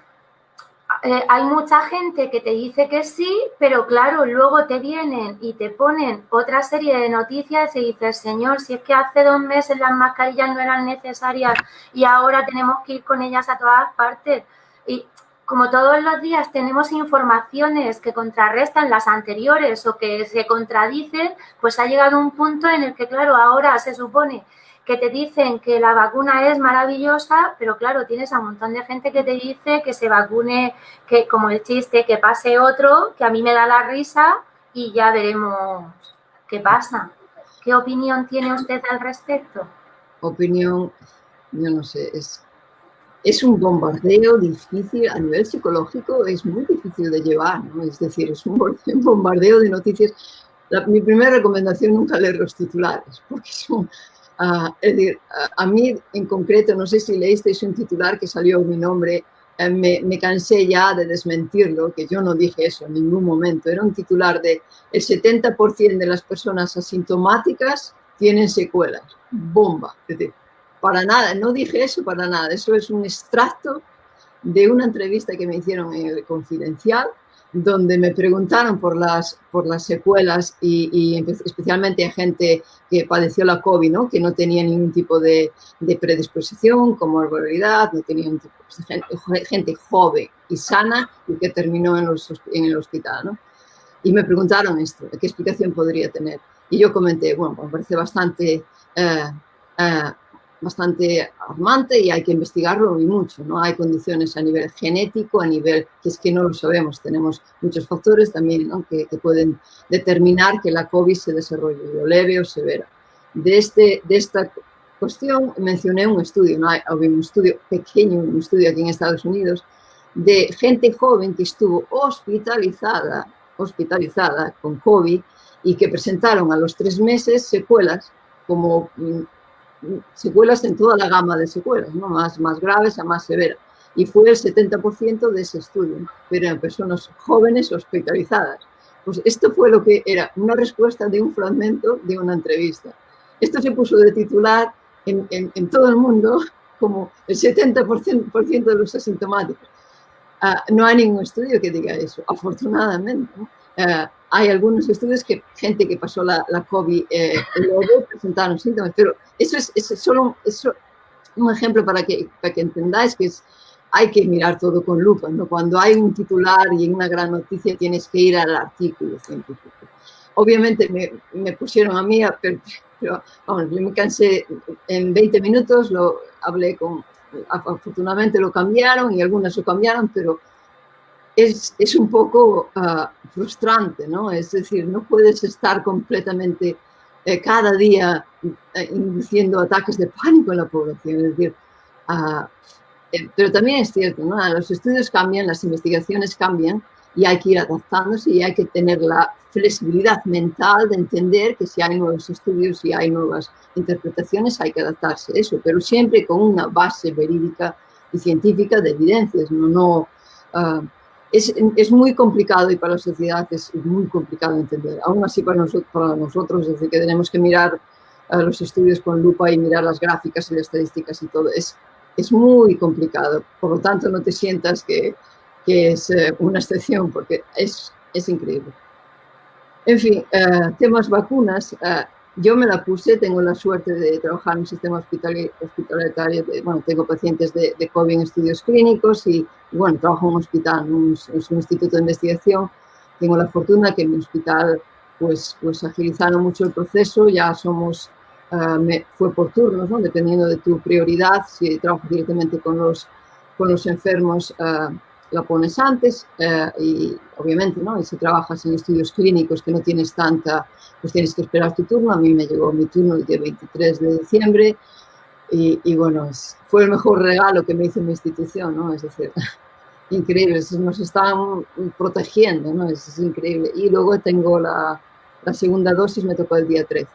hay mucha gente que te dice que sí, pero claro, luego te vienen y te ponen otra serie de noticias y dices, señor, si es que hace 2 meses las mascarillas no eran necesarias y ahora tenemos que ir con ellas a todas partes. Y como todos los días tenemos informaciones que contrarrestan las anteriores o que se contradicen, pues ha llegado un punto en el que, claro, ahora se supone que te dicen que la vacuna es maravillosa, pero claro, tienes a un montón de gente que te dice que se vacune, que como el chiste, que pase otro, que a mí me da la risa y ya veremos qué pasa. ¿Qué opinión tiene usted al respecto? Opinión, yo no sé, es un bombardeo difícil, a nivel psicológico es muy difícil de llevar, ¿no? Es decir, es un bombardeo de noticias. Mi primera recomendación, nunca leer los titulares, porque son... es decir, a mí en concreto, no sé si leísteis un titular que salió en mi nombre, me cansé ya de desmentirlo, que yo no dije eso en ningún momento. Era un titular de el 70% de las personas asintomáticas tienen secuelas. Bomba. Es decir, para nada, no dije eso para nada. Eso es un extracto de una entrevista que me hicieron en el Confidencial, donde me preguntaron por las secuelas y especialmente a gente que padeció la COVID, ¿no? Que no tenía ningún tipo de predisposición, comorbilidad, no tenía ningún tipo de gente joven y sana y que terminó en el hospital, ¿no? Y me preguntaron esto, ¿qué explicación podría tener? Y yo comenté, bueno, me parece bastante alarmante y hay que investigarlo y mucho, ¿no? Hay condiciones a nivel genético, a nivel que es que no lo sabemos, tenemos muchos factores también, ¿no? que pueden determinar que la COVID se desarrolle o leve o severa. De esta cuestión mencioné un estudio, ¿no? Había un estudio pequeño, un estudio aquí en Estados Unidos, de gente joven que estuvo hospitalizada con COVID y que presentaron a los 3 meses secuelas como secuelas en toda la gama de secuelas, ¿no? Más graves a más severas. Y fue el 70% de ese estudio, pero eran personas jóvenes hospitalizadas. Pues esto fue lo que era una respuesta de un fragmento de una entrevista. Esto se puso de titular en todo el mundo como el 70% de los asintomáticos. No hay ningún estudio que diga eso, afortunadamente, ¿no? Hay algunos estudios que gente que pasó la COVID luego presentaron síntomas, pero eso es solo un ejemplo para que entendáis que hay que mirar todo con lupa, ¿no? Cuando hay un titular y una gran noticia tienes que ir al artículo científico. Obviamente me pusieron a mí, pero vamos, yo me cansé en 20 minutos, lo hablé afortunadamente lo cambiaron y algunas lo cambiaron, pero es un poco frustrante, ¿no? Es decir, no puedes estar completamente cada día induciendo ataques de pánico en la población. Es decir, pero también es cierto, ¿no? Los estudios cambian, las investigaciones cambian y hay que ir adaptándose y hay que tener la flexibilidad mental de entender que si hay nuevos estudios, si hay nuevas interpretaciones, hay que adaptarse a eso, pero siempre con una base verídica y científica de evidencias, ¿no? Es muy complicado y para la sociedad es muy complicado entender. Aún así para nosotros es decir, que tenemos que mirar los estudios con lupa y mirar las gráficas y las estadísticas y todo. Es muy complicado. Por lo tanto, no te sientas que es una excepción porque es increíble. En fin, temas vacunas. Yo me la puse, tengo la suerte de trabajar en un sistema hospitalario, bueno, tengo pacientes de COVID en estudios clínicos y bueno, trabajo en un hospital, es un instituto de investigación. Tengo la fortuna que en mi hospital pues agilizaron mucho el proceso, ya somos, fue por turnos, ¿no? Dependiendo de tu prioridad, si trabajas directamente con los enfermos, la pones antes y obviamente, ¿no? Y si trabajas en estudios clínicos que no tienes pues tienes que esperar tu turno. A mí me llegó mi turno el día 23 de diciembre y bueno, fue el mejor regalo que me hizo mi institución, ¿no? Es decir, increíble, nos están protegiendo, ¿no? Es increíble. Y luego tengo la segunda dosis, me tocó el día 13.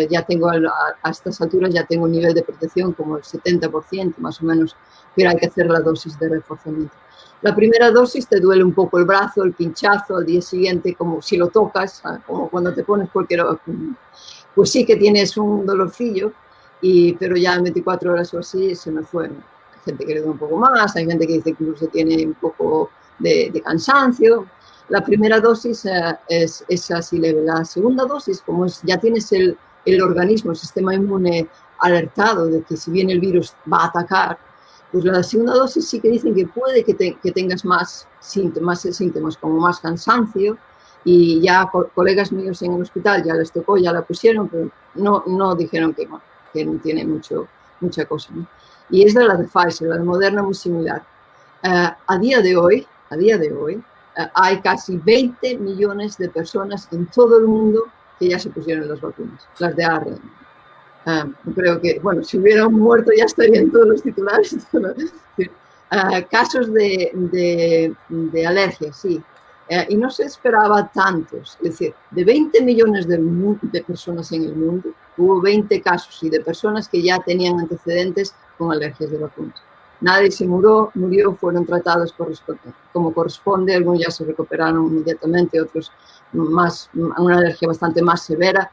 Ya tengo, a estas alturas, ya tengo un nivel de protección como el 70% más o menos, pero hay que hacer la dosis de reforzamiento. La primera dosis te duele un poco el brazo, el pinchazo, al día siguiente, como si lo tocas, como cuando te pones cualquier vacuna. Pues sí que tienes un dolorcillo, pero ya en 24 horas o así se me fue. Hay gente que le da un poco más, hay gente que dice que incluso tiene un poco de cansancio. La primera dosis es así leve. La segunda dosis, como ya tienes el organismo, el sistema inmune alertado de que si bien el virus va a atacar, pues la segunda dosis sí que dicen que puede que tengas más síntomas, como más cansancio, y ya colegas míos en el hospital ya les tocó, ya la pusieron, pero no dijeron que no tiene mucha cosa, ¿no? Y es de la de Pfizer, la de Moderna, muy similar. A día de hoy, hay casi 20 millones de personas en todo el mundo que ya se pusieron las vacunas, las de ARN. Creo que, bueno, si hubiera muerto ya estarían todos los titulares. Casos de alergia, sí. Y no se esperaba tantos. Es decir, de 20 millones de personas en el mundo, hubo 20 casos y de personas que ya tenían antecedentes con alergias de vacunas. Nadie se murió, fueron tratados como corresponde, algunos ya se recuperaron inmediatamente, otros una alergia bastante más severa.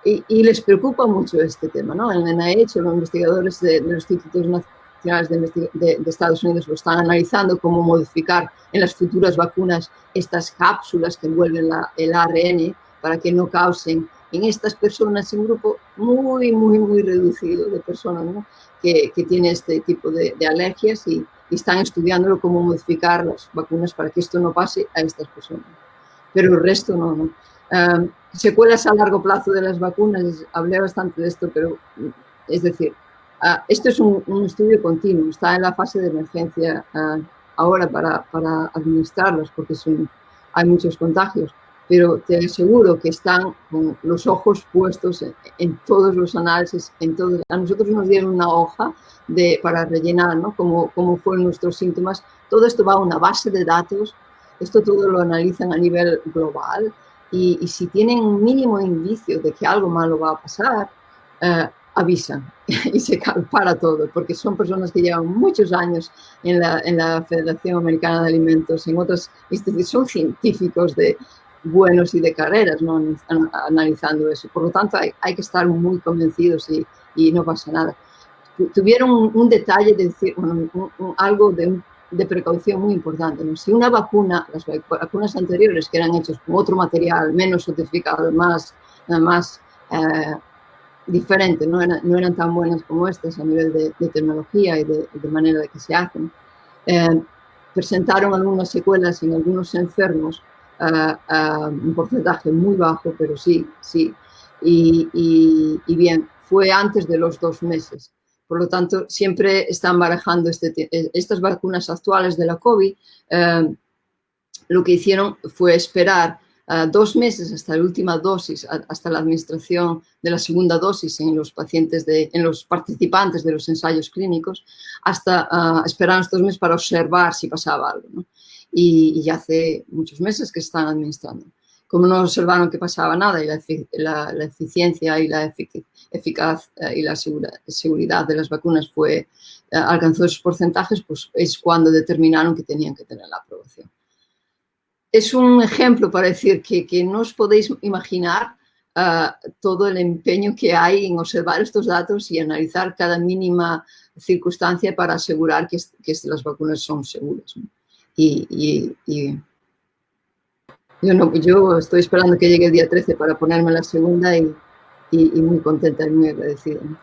Y les preocupa mucho este tema, ¿no? En el NIH, los investigadores de los institutos nacionales de Estados Unidos lo están analizando, cómo modificar en las futuras vacunas estas cápsulas que envuelven el ARN para que no causen en estas personas, un grupo muy reducido de personas, ¿no? que tienen este tipo de alergias y están estudiándolo cómo modificar las vacunas para que esto no pase a estas personas. Pero el resto no. Secuelas a largo plazo de las vacunas, hablé bastante de esto, pero es decir, esto es un estudio continuo, está en la fase de emergencia ahora para administrarlos porque hay muchos contagios, pero te aseguro que están con los ojos puestos en todos los análisis, a nosotros nos dieron una hoja para rellenar, ¿no? Cómo fueron nuestros síntomas. Todo esto va a una base de datos, esto todo lo analizan a nivel global y si tienen un mínimo indicio de que algo malo va a pasar, avisan y se para todo, porque son personas que llevan muchos años en la Federación Americana de Alimentos, en otras instituciones, son científicos buenos y de carreras, ¿no? Analizando eso. Por lo tanto, hay que estar muy convencidos y no pasa nada. Tuvieron un detalle de decir, bueno, algo de precaución muy importante, ¿no? Si una vacuna, las vacunas anteriores que eran hechas con otro material, menos certificado, más diferente, no eran tan buenas como estas a nivel de tecnología y de manera de que se hacen, presentaron algunas secuelas en algunos enfermos, un porcentaje muy bajo, pero sí. Y bien, fue antes de los 2 meses. Por lo tanto, siempre están barajando estas vacunas actuales de la COVID. Lo que hicieron fue esperar 2 meses hasta la última dosis, hasta la administración de la segunda dosis en los pacientes, en los participantes de los ensayos clínicos, hasta esperar 2 meses para observar si pasaba algo, ¿no? Y ya hace muchos meses que están administrando. Como no observaron que pasaba nada y la eficiencia y la eficaz y la seguridad de las vacunas alcanzó esos porcentajes, pues es cuando determinaron que tenían que tener la aprobación. Es un ejemplo para decir que no os podéis imaginar todo el empeño que hay en observar estos datos y analizar cada mínima circunstancia para asegurar que las vacunas son seguras, ¿no? Yo estoy esperando que llegue el día 13 para ponerme la segunda y muy contenta y muy agradecida, ¿no?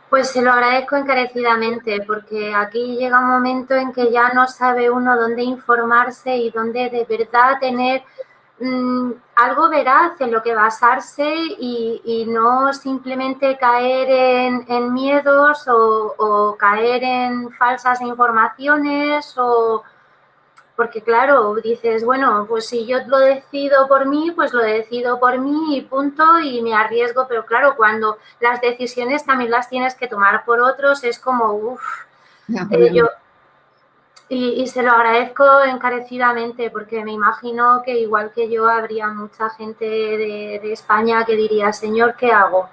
Pues se lo agradezco encarecidamente, porque aquí llega un momento en que ya no sabe uno dónde informarse y dónde de verdad tener algo veraz en lo que basarse y no simplemente caer en miedos o caer en falsas informaciones porque claro, dices, bueno, pues si yo lo decido por mí, pues lo decido por mí y punto, y me arriesgo, pero claro, cuando las decisiones también las tienes que tomar por otros, es como, y se lo agradezco encarecidamente, porque me imagino que igual que yo habría mucha gente de España que diría, señor, ¿qué hago?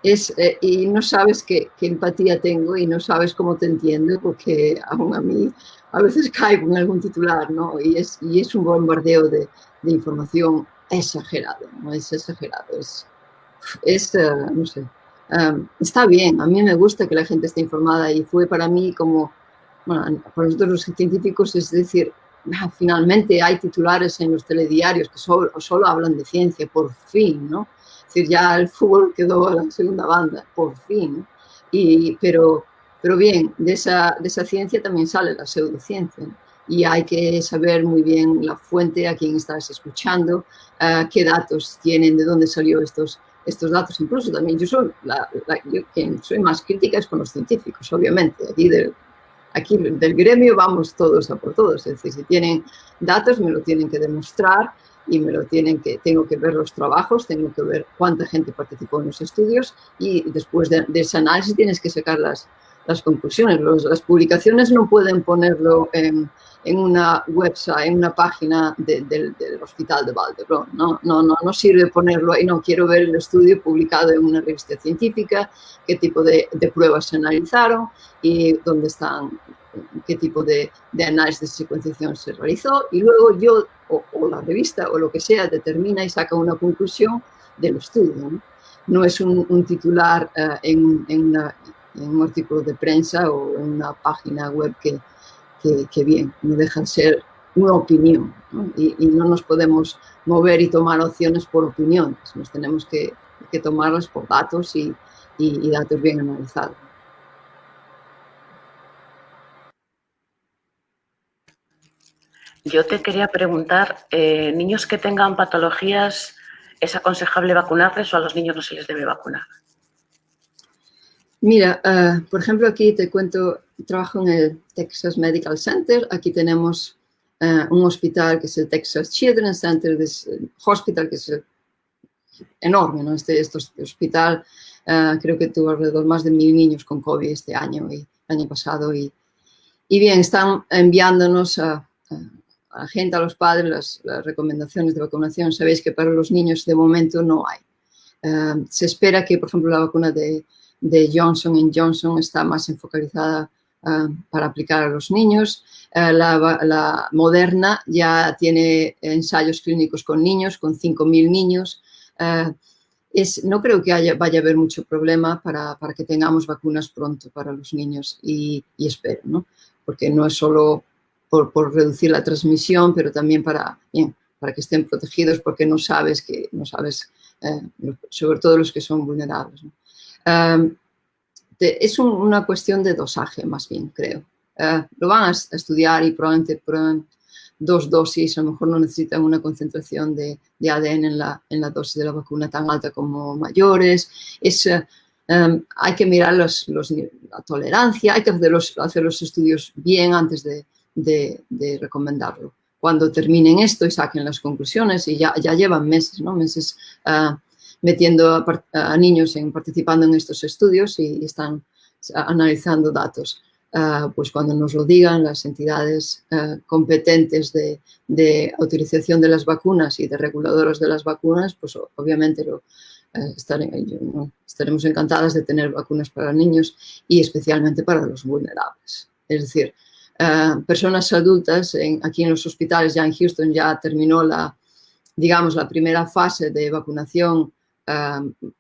Y no sabes qué empatía tengo y no sabes cómo te entiendo, porque aún a mí a veces caigo en algún titular, ¿no? Y es un bombardeo de información exagerado, ¿no? Es exagerado, no sé, está bien, a mí me gusta que la gente esté informada y fue para mí como, bueno, para nosotros los científicos, es decir, finalmente hay titulares en los telediarios que solo hablan de ciencia, por fin, ¿no? Es decir, ya el fútbol quedó a la segunda banda, por fin, ¿no? Pero bien, de esa ciencia también sale la pseudociencia, ¿no? Y hay que saber muy bien la fuente, a quién estás escuchando, qué datos tienen, de dónde salió estos datos. Incluso también yo quien soy más crítica es con los científicos, obviamente. Aquí del gremio vamos todos a por todos. Es decir, si tienen datos me lo tienen que demostrar y tengo que ver los trabajos, tengo que ver cuánta gente participó en los estudios y después de ese análisis tienes que sacar las conclusiones. Las publicaciones no pueden ponerlo en una website, en una página del Hospital de Vall-d'Hebron. No sirve ponerlo ahí. No, quiero ver el estudio publicado en una revista científica, qué tipo de pruebas se analizaron y dónde están, qué tipo de análisis de secuenciación se realizó. Y luego yo, o la revista, o lo que sea, determina y saca una conclusión del estudio, ¿no? No es un titular en un artículo de prensa o en una página web que bien, no deja de ser una opinión, ¿no? Y no nos podemos mover y tomar opciones por opiniones, nos tenemos que tomarlas por datos y datos bien analizados. Yo te quería preguntar, niños que tengan patologías, ¿es aconsejable vacunarles o a los niños no se les debe vacunar? Mira, por ejemplo, aquí te cuento, trabajo en el Texas Medical Center. Aquí tenemos un hospital que es el Texas Children's Center, Hospital, que es enorme, ¿no? Este hospital creo que tuvo alrededor más de 1000 niños con COVID este año y el año pasado. Y bien, están enviándonos a la gente, a los padres, las recomendaciones de vacunación. Sabéis que para los niños de momento no hay. Se espera que, por ejemplo, la vacuna de Johnson & Johnson está más enfocalizada para aplicar a los niños. La Moderna ya tiene ensayos clínicos con niños, con 5000 niños. No creo que vaya a haber mucho problema para que tengamos vacunas pronto para los niños y espero, ¿no? Porque no es solo por reducir la transmisión, pero también para que estén protegidos, porque no sabes, sobre todo los que son vulnerables, ¿no? Es una cuestión de dosaje, más bien, creo. Lo van a estudiar y probablemente prueben 2 dosis, a lo mejor no necesitan una concentración de ADN en la dosis de la vacuna tan alta como mayores. Hay que mirar la tolerancia, hay que hacer los estudios bien antes de recomendarlo. Cuando terminen esto y saquen las conclusiones, y ya llevan meses, ¿no? Meses metiendo a niños participando en estos estudios y están analizando datos. Pues cuando nos lo digan las entidades competentes de autorización de las vacunas y de reguladoras de las vacunas, pues obviamente estaremos encantadas de tener vacunas para niños y especialmente para los vulnerables. Es decir, personas adultas aquí en los hospitales, ya en Houston, ya terminó la primera fase de vacunación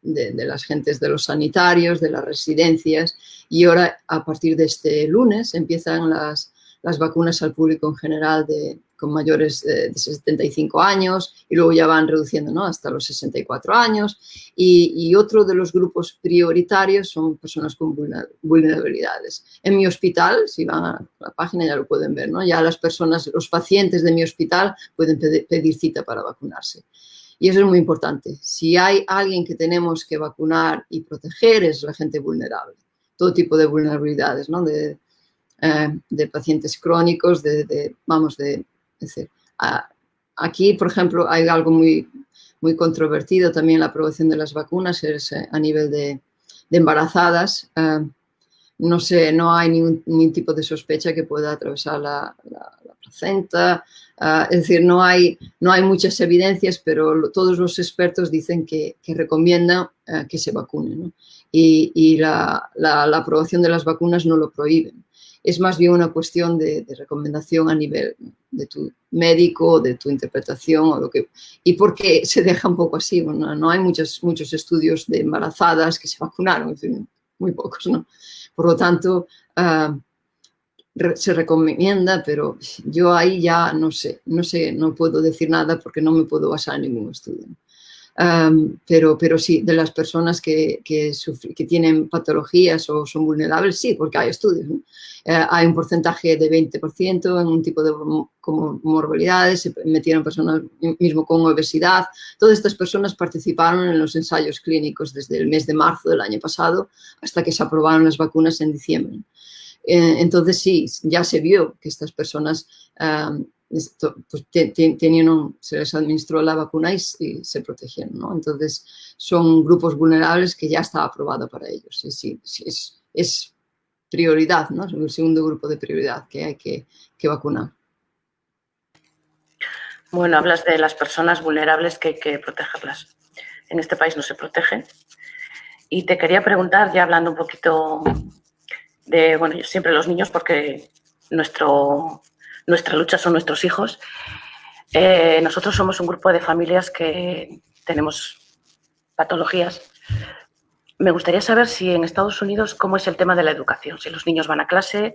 de las gentes de los sanitarios, de las residencias, y ahora a partir de este lunes empiezan las vacunas al público en general con mayores de 75 años y luego ya van reduciendo, ¿no? Hasta los 64 años y otro de los grupos prioritarios son personas con vulnerabilidades. En mi hospital, si van a la página ya lo pueden ver, ¿no? Ya los pacientes de mi hospital pueden pedir cita para vacunarse. Y eso es muy importante. Si hay alguien que tenemos que vacunar y proteger es la gente vulnerable. Todo tipo de vulnerabilidades, ¿no? De pacientes crónicos, aquí, por ejemplo, hay algo muy, muy controvertido también la aprobación de las vacunas, es a nivel de embarazadas. No sé, no hay ningún tipo de sospecha que pueda atravesar la placenta. Es decir, no hay muchas evidencias, pero todos los expertos dicen que recomiendan que se vacunen, ¿no? Y la aprobación de las vacunas no lo prohíben. Es más bien una cuestión de recomendación a nivel de tu médico, de tu interpretación y por qué se deja un poco así. Bueno, no hay muchos estudios de embarazadas que se vacunaron, en fin, muy pocos, ¿no? Por lo tanto, se recomienda, pero yo ahí ya no sé, no puedo decir nada porque no me puedo basar en ningún estudio. Pero sí, de las personas que tienen patologías o son vulnerables, sí, porque hay estudios, ¿no? Hay un porcentaje de 20% en un tipo de comorbilidades, se metieron personas mismo con obesidad. Todas estas personas participaron en los ensayos clínicos desde el mes de marzo del año pasado hasta que se aprobaron las vacunas en diciembre. Entonces sí, ya se vio que estas personas pues, se les administró la vacuna y se protegieron, ¿no? Entonces son grupos vulnerables que ya está aprobado para ellos. Y sí, es prioridad, ¿no? Es el segundo grupo de prioridad que hay que vacunar. Bueno, hablas de las personas vulnerables que hay que protegerlas. En este país no se protegen. Y te quería preguntar, ya hablando un poquito de, bueno, yo siempre los niños porque nuestra lucha son nuestros hijos. Nosotros somos un grupo de familias que tenemos patologías Me gustaría saber si en Estados Unidos cómo es el tema de la educación, si los niños van a clase,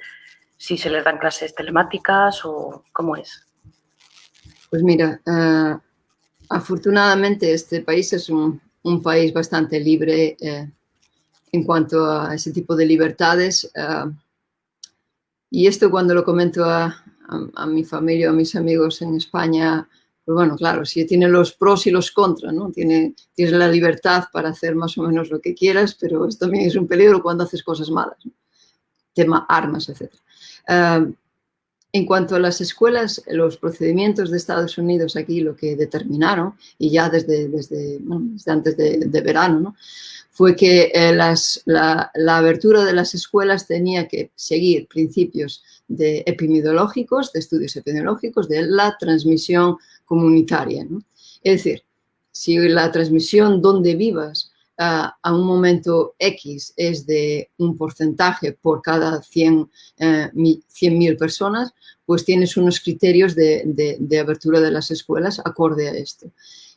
si se les dan clases telemáticas o cómo es. Pues mira, afortunadamente este país es un país bastante libre en cuanto a ese tipo de libertades. Y esto cuando lo comento a mi familia, a mis amigos en España, pues bueno, claro, sí tiene los pros y los contras, ¿no? Tienes la libertad para hacer más o menos lo que quieras, pero esto también es un peligro cuando haces cosas malas, ¿no? Tema armas, etc. En cuanto a las escuelas, los procedimientos de Estados Unidos aquí lo que determinaron, y ya desde antes de verano, ¿no? Fue que la abertura de las escuelas tenía que seguir principios epidemiológicos, de estudios epidemiológicos, de la transmisión comunitaria, ¿no? Es decir, si la transmisión donde vivas a un momento X es de un porcentaje por cada 100.000 personas, pues tienes unos criterios de abertura de las escuelas acorde a esto,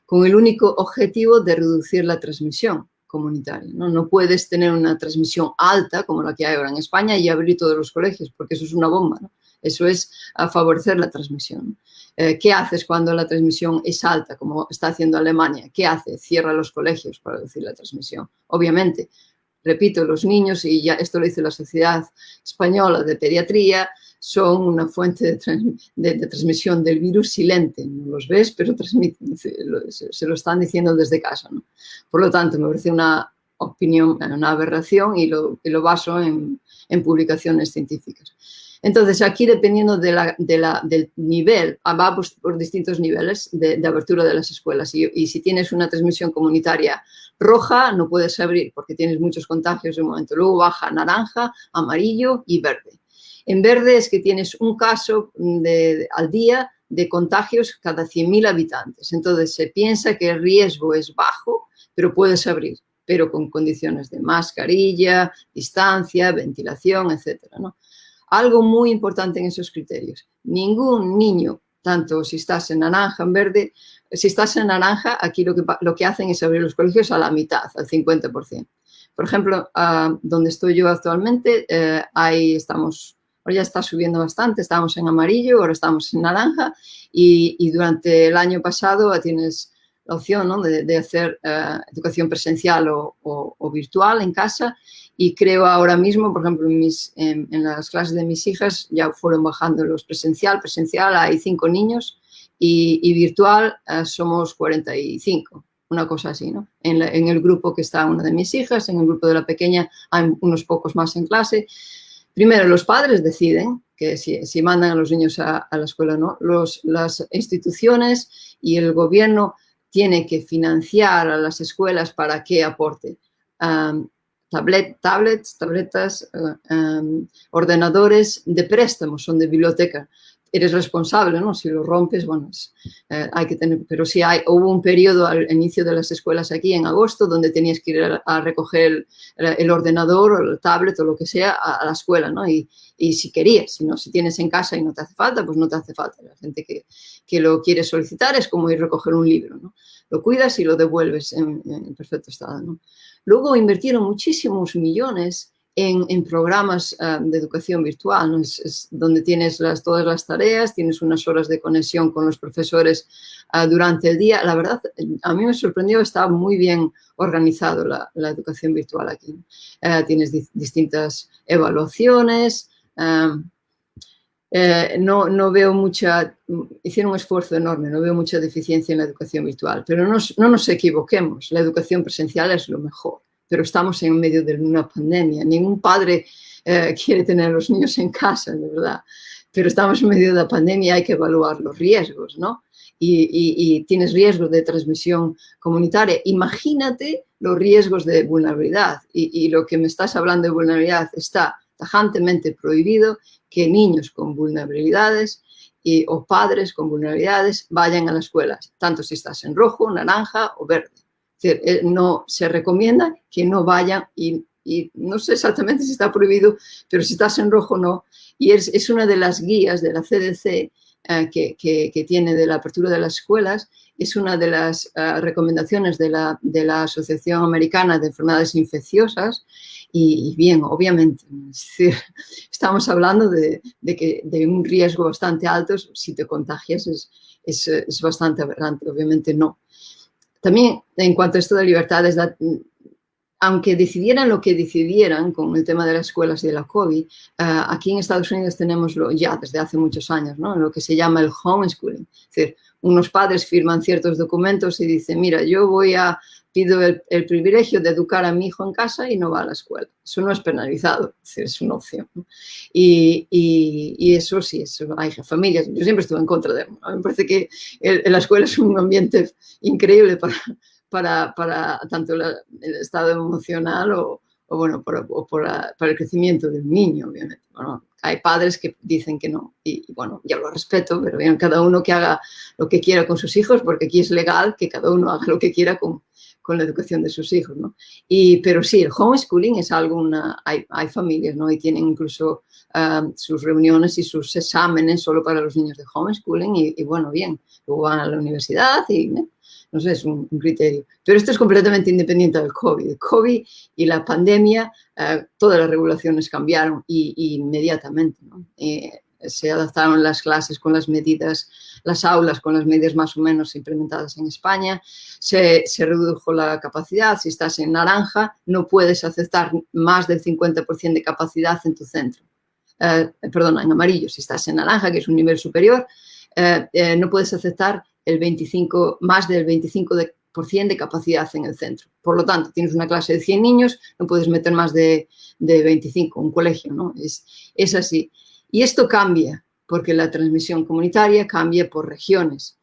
con el único objetivo de reducir la transmisión comunitaria, ¿no? No puedes tener una transmisión alta como la que hay ahora en España y abrir todos los colegios, porque eso es una bomba, ¿no? Eso es favorecer la transmisión. ¿Qué haces cuando la transmisión es alta, como está haciendo Alemania? ¿Qué hace? Cierra los colegios para reducir la transmisión. Obviamente, repito, los niños, y ya esto lo dice la Sociedad Española de Pediatría, son una fuente de transmisión del virus silente. No los ves, pero transmiten, se lo están diciendo desde casa, ¿no? Por lo tanto, me parece una opinión, una aberración y lo baso en publicaciones científicas. Entonces, aquí dependiendo del nivel, va por distintos niveles de abertura de las escuelas. Y si tienes una transmisión comunitaria roja, no puedes abrir porque tienes muchos contagios de un momento. Luego baja naranja, amarillo y verde. En verde es que tienes un caso al día de contagios cada 100.000 habitantes. Entonces, se piensa que el riesgo es bajo, pero puedes abrir, pero con condiciones de mascarilla, distancia, ventilación, etcétera, ¿no? Algo muy importante en esos criterios. Ningún niño, tanto si estás en naranja, en verde, si estás en naranja, aquí lo que hacen es abrir los colegios a la mitad, al 50%. Por ejemplo, donde estoy yo actualmente, ahora ya está subiendo bastante, estábamos en amarillo, ahora estamos en naranja y durante el año pasado tienes la opción, ¿no?, de hacer educación presencial o virtual en casa. Y creo ahora mismo, por ejemplo, en las clases de mis hijas ya fueron bajando los presencial hay 5 niños y virtual somos 45, una cosa así, ¿no? En el grupo que está una de mis hijas, en el grupo de la pequeña hay unos pocos más en clase. Primero, los padres deciden que si mandan a los niños a la escuela o no. Las instituciones y el gobierno tienen que financiar a las escuelas para que aporte tabletas, ordenadores de préstamo, son de biblioteca. Eres responsable, ¿no? Si lo rompes, bueno, hay que tener... Pero sí hubo un periodo al inicio de las escuelas aquí, en agosto, donde tenías que ir a recoger el ordenador o el tablet o lo que sea a la escuela, ¿no? Y si querías, si tienes en casa y no te hace falta, pues no te hace falta. La gente que lo quiere solicitar es como ir a recoger un libro, ¿no? Lo cuidas y lo devuelves en perfecto estado, ¿no? Luego invirtieron muchísimos millones en programas de educación virtual, ¿no? Es donde tienes todas las tareas, tienes unas horas de conexión con los profesores durante el día. La verdad, a mí me sorprendió, estaba muy bien organizado la educación virtual aquí. Tienes distintas evaluaciones. No veo hicieron un esfuerzo enorme, no veo mucha deficiencia en la educación virtual, pero no nos equivoquemos, la educación presencial es lo mejor, pero estamos en medio de una pandemia, ningún padre quiere tener a los niños en casa, de verdad, pero estamos en medio de la pandemia y hay que evaluar los riesgos, ¿no? Y tienes riesgos de transmisión comunitaria, imagínate los riesgos de vulnerabilidad y lo que me estás hablando de vulnerabilidad está tajantemente prohibido que niños con vulnerabilidades o padres con vulnerabilidades vayan a la escuela, tanto si estás en rojo, naranja o verde. Es decir, no se recomienda que no vayan y no sé exactamente si está prohibido, pero si estás en rojo no. Y es una de las guías de la CDC que tiene de la apertura de las escuelas es una de las recomendaciones de la Asociación Americana de Enfermedades Infecciosas y bien, obviamente, es decir, estamos hablando de un riesgo bastante alto. Si te contagias es bastante aberrante, obviamente no. También, en cuanto a esto de libertades, aunque decidieran lo que decidieran con el tema de las escuelas y de la COVID, aquí en Estados Unidos tenemos ya desde hace muchos años, ¿no?, lo que se llama el homeschooling. Es decir, unos padres firman ciertos documentos y dicen, mira, yo pido el privilegio de educar a mi hijo en casa y no va a la escuela. Eso no es penalizado, es una opción, ¿no? Y eso sí, hay familias. Yo siempre estuve en contra de eso. Me parece que la escuela es un ambiente increíble para tanto el estado emocional o para el crecimiento del niño, obviamente. Bueno, hay padres que dicen que no y bueno, yo lo respeto, pero bien, cada uno que haga lo que quiera con sus hijos, porque aquí es legal que cada uno haga lo que quiera con la educación de sus hijos, ¿no? Pero sí, el homeschooling es algo, hay familias, ¿no?, y tienen incluso sus reuniones y sus exámenes solo para los niños de homeschooling y bueno, bien, luego van a la universidad y no sé, es un criterio. Pero esto es completamente independiente del COVID. El COVID y la pandemia, todas las regulaciones cambiaron inmediatamente, ¿no? Se adaptaron las clases con las medidas, las aulas con las medidas más o menos implementadas en España, se redujo la capacidad. Si estás en naranja, no puedes aceptar más del 50% de capacidad en tu centro. Perdón, en amarillo, si estás en naranja, que es un nivel superior, no puedes aceptar más del 25% de capacidad en el centro. Por lo tanto, tienes una clase de 100 niños, no puedes meter más de 25, un colegio, ¿no? Es así. Y esto cambia porque la transmisión comunitaria cambia por regiones.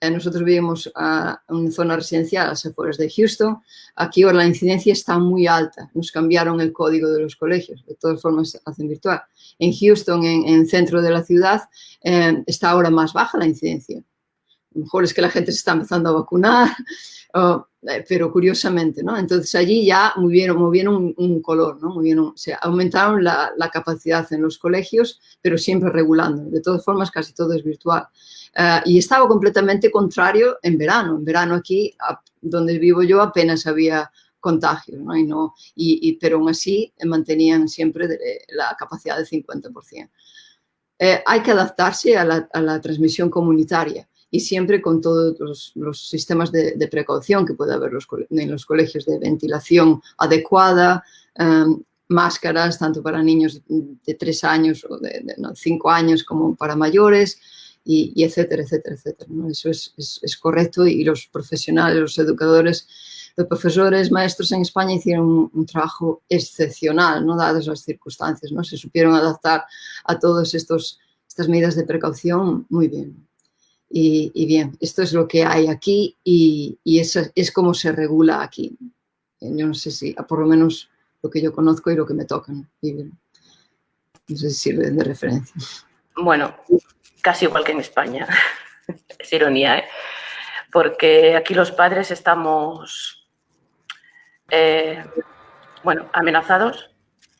Nosotros vivimos en una zona residencial a las afueras de Houston. Aquí ahora la incidencia está muy alta. Nos cambiaron el código de los colegios. De todas formas, se hacen virtual. En Houston, en el centro de la ciudad, está ahora más baja la incidencia. A lo mejor es que la gente se está empezando a vacunar, pero curiosamente, ¿no? Entonces allí ya movieron un color, ¿no? Aumentaron la capacidad en los colegios, pero siempre regulando. De todas formas, casi todo es virtual. Y estaba completamente contrario en verano. En verano aquí, donde vivo yo, apenas había contagios, ¿no? Pero aún así mantenían siempre la capacidad del 50%. Hay que adaptarse a la transmisión comunitaria. Y siempre con todos los sistemas de precaución que puede haber en los colegios, de ventilación adecuada, máscaras tanto para niños de 3 años o de 5 años como para mayores, y etcétera, etcétera, etcétera, ¿no? Eso es correcto y los profesionales, los educadores, los profesores, maestros en España hicieron un trabajo excepcional, ¿no?, dadas las circunstancias, ¿no? Se supieron adaptar a todas estas medidas de precaución muy bien. Y bien, esto es lo que hay aquí y es como se regula aquí. Yo no sé si, por lo menos lo que yo conozco y lo que me toca, ¿no? No sé si sirve de referencia. Bueno, casi igual que en España. Es ironía, ¿eh? Porque aquí los padres estamos, amenazados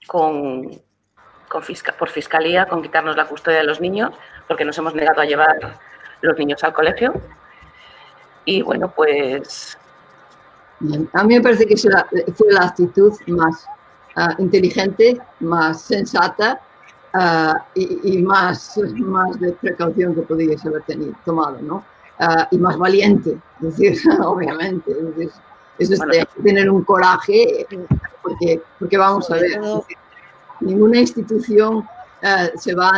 por fiscalía con quitarnos la custodia de los niños porque nos hemos negado a llevar los niños al colegio. Y bueno, pues... Bien. A mí me parece que fue la actitud más inteligente, más sensata y más de precaución que podíais haber tomado, ¿no? Y más valiente, es decir, obviamente. Es tener un coraje, porque vamos a ver, ninguna institución se va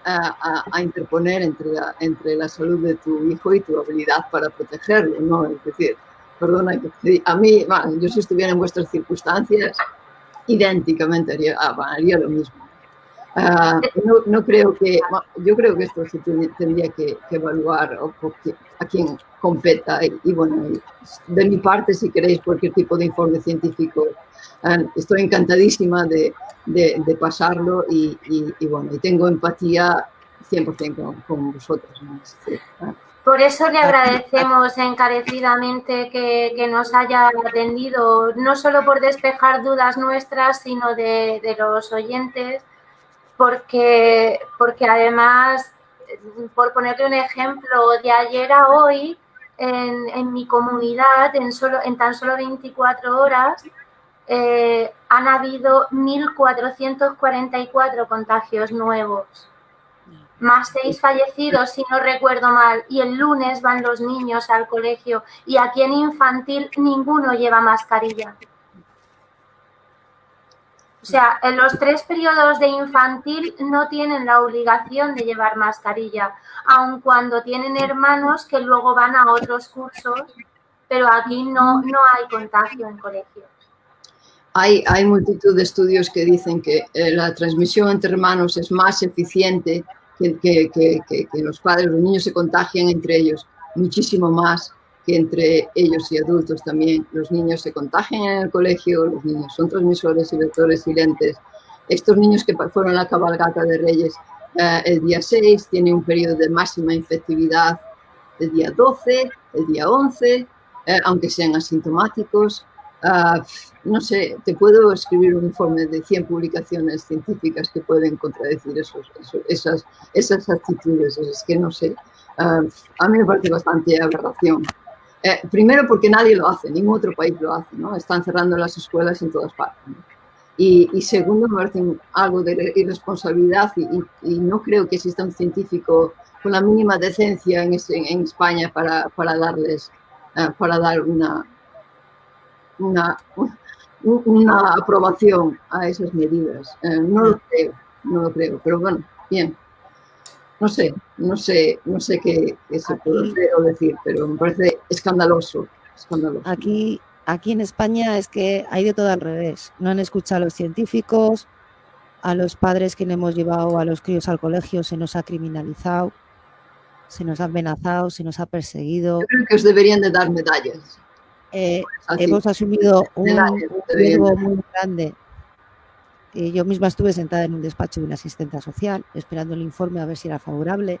a interponer entre la salud de tu hijo y tu habilidad para protegerlo, ¿no? Es decir, perdona, a mí, yo si estuviera en vuestras circunstancias, idénticamente haría lo mismo. No creo que, yo creo que esto se tendría que evaluar a quien competa y bueno, de mi parte, si queréis cualquier tipo de informe científico, estoy encantadísima de pasarlo y bueno, y tengo empatía 100% con vosotros, ¿no? Por eso le agradecemos encarecidamente que nos haya atendido, no solo por despejar dudas nuestras, sino de los oyentes, porque además por ponerle un ejemplo, de ayer a hoy, en mi comunidad, en tan solo 24 horas, han habido 1.444 contagios nuevos, más 6 fallecidos, si no recuerdo mal, y el lunes van los niños al colegio, y aquí en infantil ninguno lleva mascarilla. O sea, en los 3 periodos de infantil no tienen la obligación de llevar mascarilla, aun cuando tienen hermanos que luego van a otros cursos, pero aquí no hay contagio en colegios. Hay multitud de estudios que dicen que la transmisión entre hermanos es más eficiente que los padres, los niños se contagian entre ellos muchísimo más que entre ellos y adultos también. Los niños se contagian en el colegio, los niños son transmisores y vectores silentes. Estos niños que fueron a la cabalgata de Reyes el día 6 tienen un periodo de máxima infectividad el día 12, el día 11, aunque sean asintomáticos. No sé, te puedo escribir un informe de 100 publicaciones científicas que pueden contradecir esas actitudes. Es que no sé, a mí me parece bastante aberración. Primero porque nadie lo hace, ningún otro país lo hace, ¿no? Están cerrando las escuelas en todas partes, ¿no? Y segundo, me parece algo de irresponsabilidad y no creo que exista un científico con la mínima decencia en España para dar una aprobación a esas medidas. No lo creo, pero bueno, bien. No sé qué se puede hacer o decir, pero me parece escandaloso. Aquí en España es que hay de todo al revés. No han escuchado a los científicos, a los padres que no hemos llevado a los críos al colegio se nos ha criminalizado, se nos ha amenazado, se nos ha perseguido. Yo creo que os deberían de dar medallas. Hemos asumido un riesgo muy grande. Yo misma estuve sentada en un despacho de una asistenta social esperando el informe a ver si era favorable,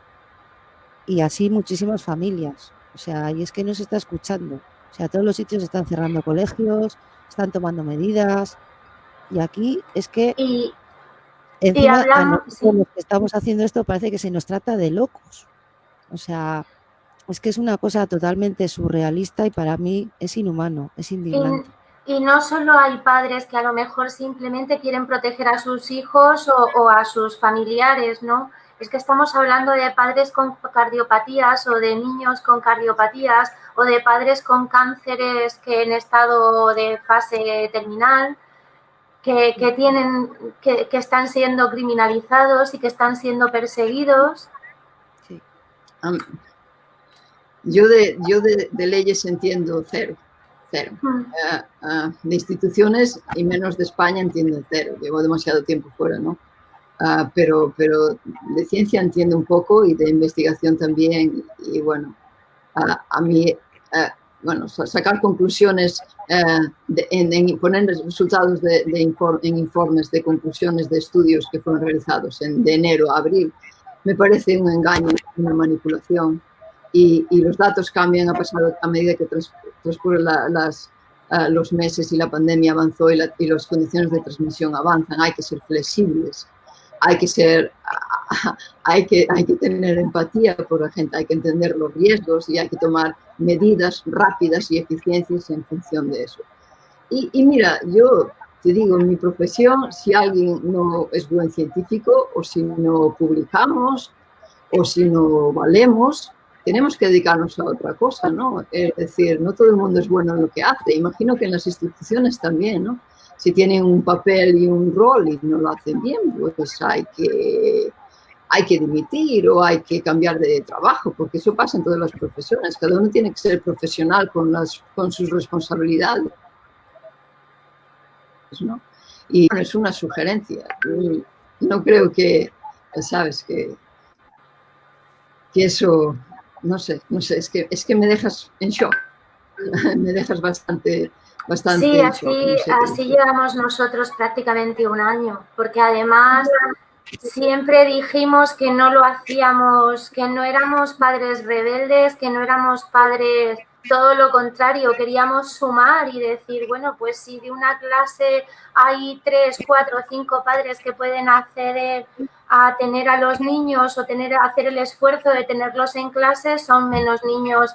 y así muchísimas familias. O sea, y es que no se está escuchando. O sea, todos los sitios están cerrando colegios, están tomando medidas, y aquí es que encima a nosotros los que estamos haciendo esto parece que se nos trata de locos. O sea, es que es una cosa totalmente surrealista y para mí es inhumano, es indignante. Y no solo hay padres que a lo mejor simplemente quieren proteger a sus hijos o a sus familiares, ¿no? Es que estamos hablando de padres con cardiopatías o de niños con cardiopatías o de padres con cánceres que en estado de fase terminal, que están siendo criminalizados y que están siendo perseguidos. Sí. Yo de leyes entiendo cero. De instituciones y menos de España entiendo cero. Llevo demasiado tiempo fuera, ¿no? Pero de ciencia entiendo un poco y de investigación también. Y bueno, a mí, sacar conclusiones, poner resultados en informes de conclusiones de estudios que fueron realizados de enero a abril, me parece un engaño, una manipulación. Y los datos cambian a medida que transcurren los meses y la pandemia avanzó y las condiciones de transmisión avanzan. Hay que ser flexibles, hay que tener empatía por la gente, hay que entender los riesgos y hay que tomar medidas rápidas y eficientes en función de eso. Y mira, yo te digo, en mi profesión, si alguien no es buen científico o si no publicamos o si no valemos, tenemos que dedicarnos a otra cosa, ¿no? Es decir, no todo el mundo es bueno en lo que hace. Imagino que en las instituciones también, ¿no? Si tienen un papel y un rol y no lo hacen bien, pues hay que dimitir o hay que cambiar de trabajo, porque eso pasa en todas las profesiones. Cada uno tiene que ser profesional con sus responsabilidades, ¿no? Y bueno, es una sugerencia. No creo que, sabes, que eso... No sé, es que me dejas en shock, me dejas bastante Sí, en shock. así llevamos nosotros prácticamente un año, porque además siempre dijimos que no lo hacíamos, que no éramos padres rebeldes, que no éramos padres, todo lo contrario, queríamos sumar y decir, bueno, pues si de una clase hay 3, 4, 5 padres que pueden acceder a tener a los niños o hacer el esfuerzo de tenerlos en clase, son menos niños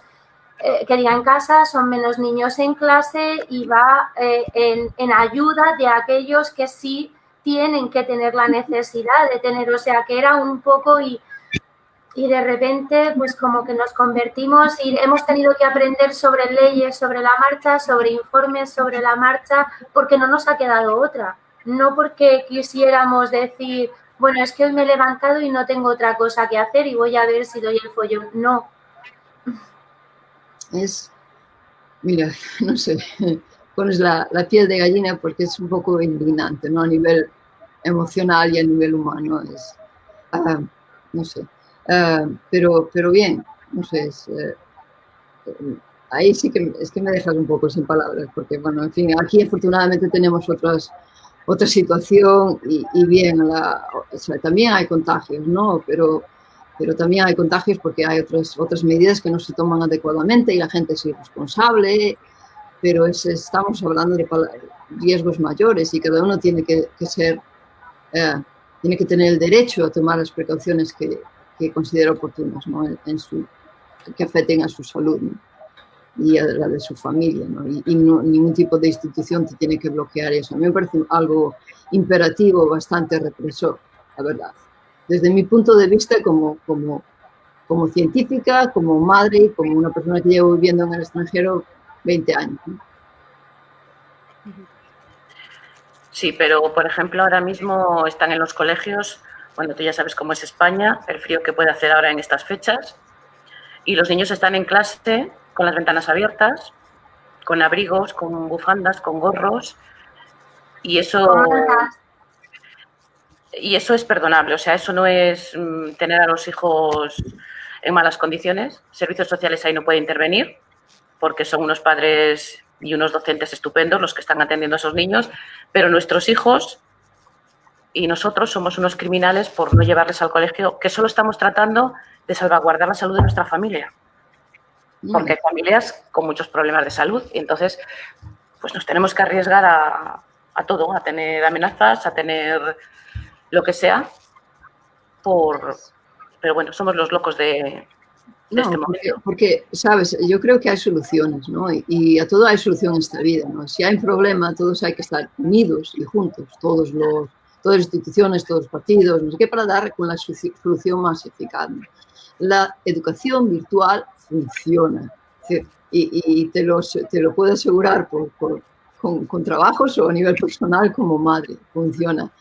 que diga en casa, son menos niños en clase y va en ayuda de aquellos que sí tienen que tener la necesidad de tener, o sea, que era un poco y de repente pues como que nos convertimos y hemos tenido que aprender sobre leyes sobre la marcha, sobre informes sobre la marcha, porque no nos ha quedado otra, no porque quisiéramos decir, bueno, es que hoy me he levantado y no tengo otra cosa que hacer y voy a ver si doy el follón, no. Mira, no sé, pones la piel de gallina porque es un poco indignante, ¿no? A nivel emocional y a nivel humano, no sé. Pero bien, no sé, ahí sí que es que me dejas un poco sin palabras, porque, bueno, en fin, aquí afortunadamente tenemos otra situación y bien, o sea, también hay contagios, ¿no? Pero también hay contagios porque hay otras medidas que no se toman adecuadamente y la gente es irresponsable, pero estamos hablando de riesgos mayores y cada uno tiene que tener el derecho a tomar las precauciones que considera oportunas, ¿no? Que afecten a su salud, ¿no? Y a la de su familia, ¿no? Y ningún tipo de institución te tiene que bloquear eso. A mí me parece algo imperativo, bastante represor, la verdad. Desde mi punto de vista como científica, como madre, como una persona que llevo viviendo en el extranjero 20 años, ¿no? Sí, pero por ejemplo ahora mismo están en los colegios, bueno, tú ya sabes cómo es España, el frío que puede hacer ahora en estas fechas, y los niños están en clase con las ventanas abiertas, con abrigos, con bufandas, con gorros, y eso es perdonable, o sea, eso no es tener a los hijos en malas condiciones. Servicios sociales ahí no puede intervenir, porque son unos padres y unos docentes estupendos los que están atendiendo a esos niños, pero nuestros hijos y nosotros somos unos criminales por no llevarles al colegio, que solo estamos tratando de salvaguardar la salud de nuestra familia, porque hay familias con muchos problemas de salud y entonces pues nos tenemos que arriesgar a todo, a tener amenazas, a tener lo que sea, pero bueno, somos los locos de este momento. Porque, sabes, yo creo que hay soluciones, ¿no? Y a todo hay solución en esta vida, ¿no? Si hay un problema, todos hay que estar unidos y juntos, todas las instituciones, todos los partidos, no sé qué, para dar con la solución más eficaz, ¿no? La educación virtual funciona, y te lo puedo asegurar con trabajos o a nivel personal como madre, funciona.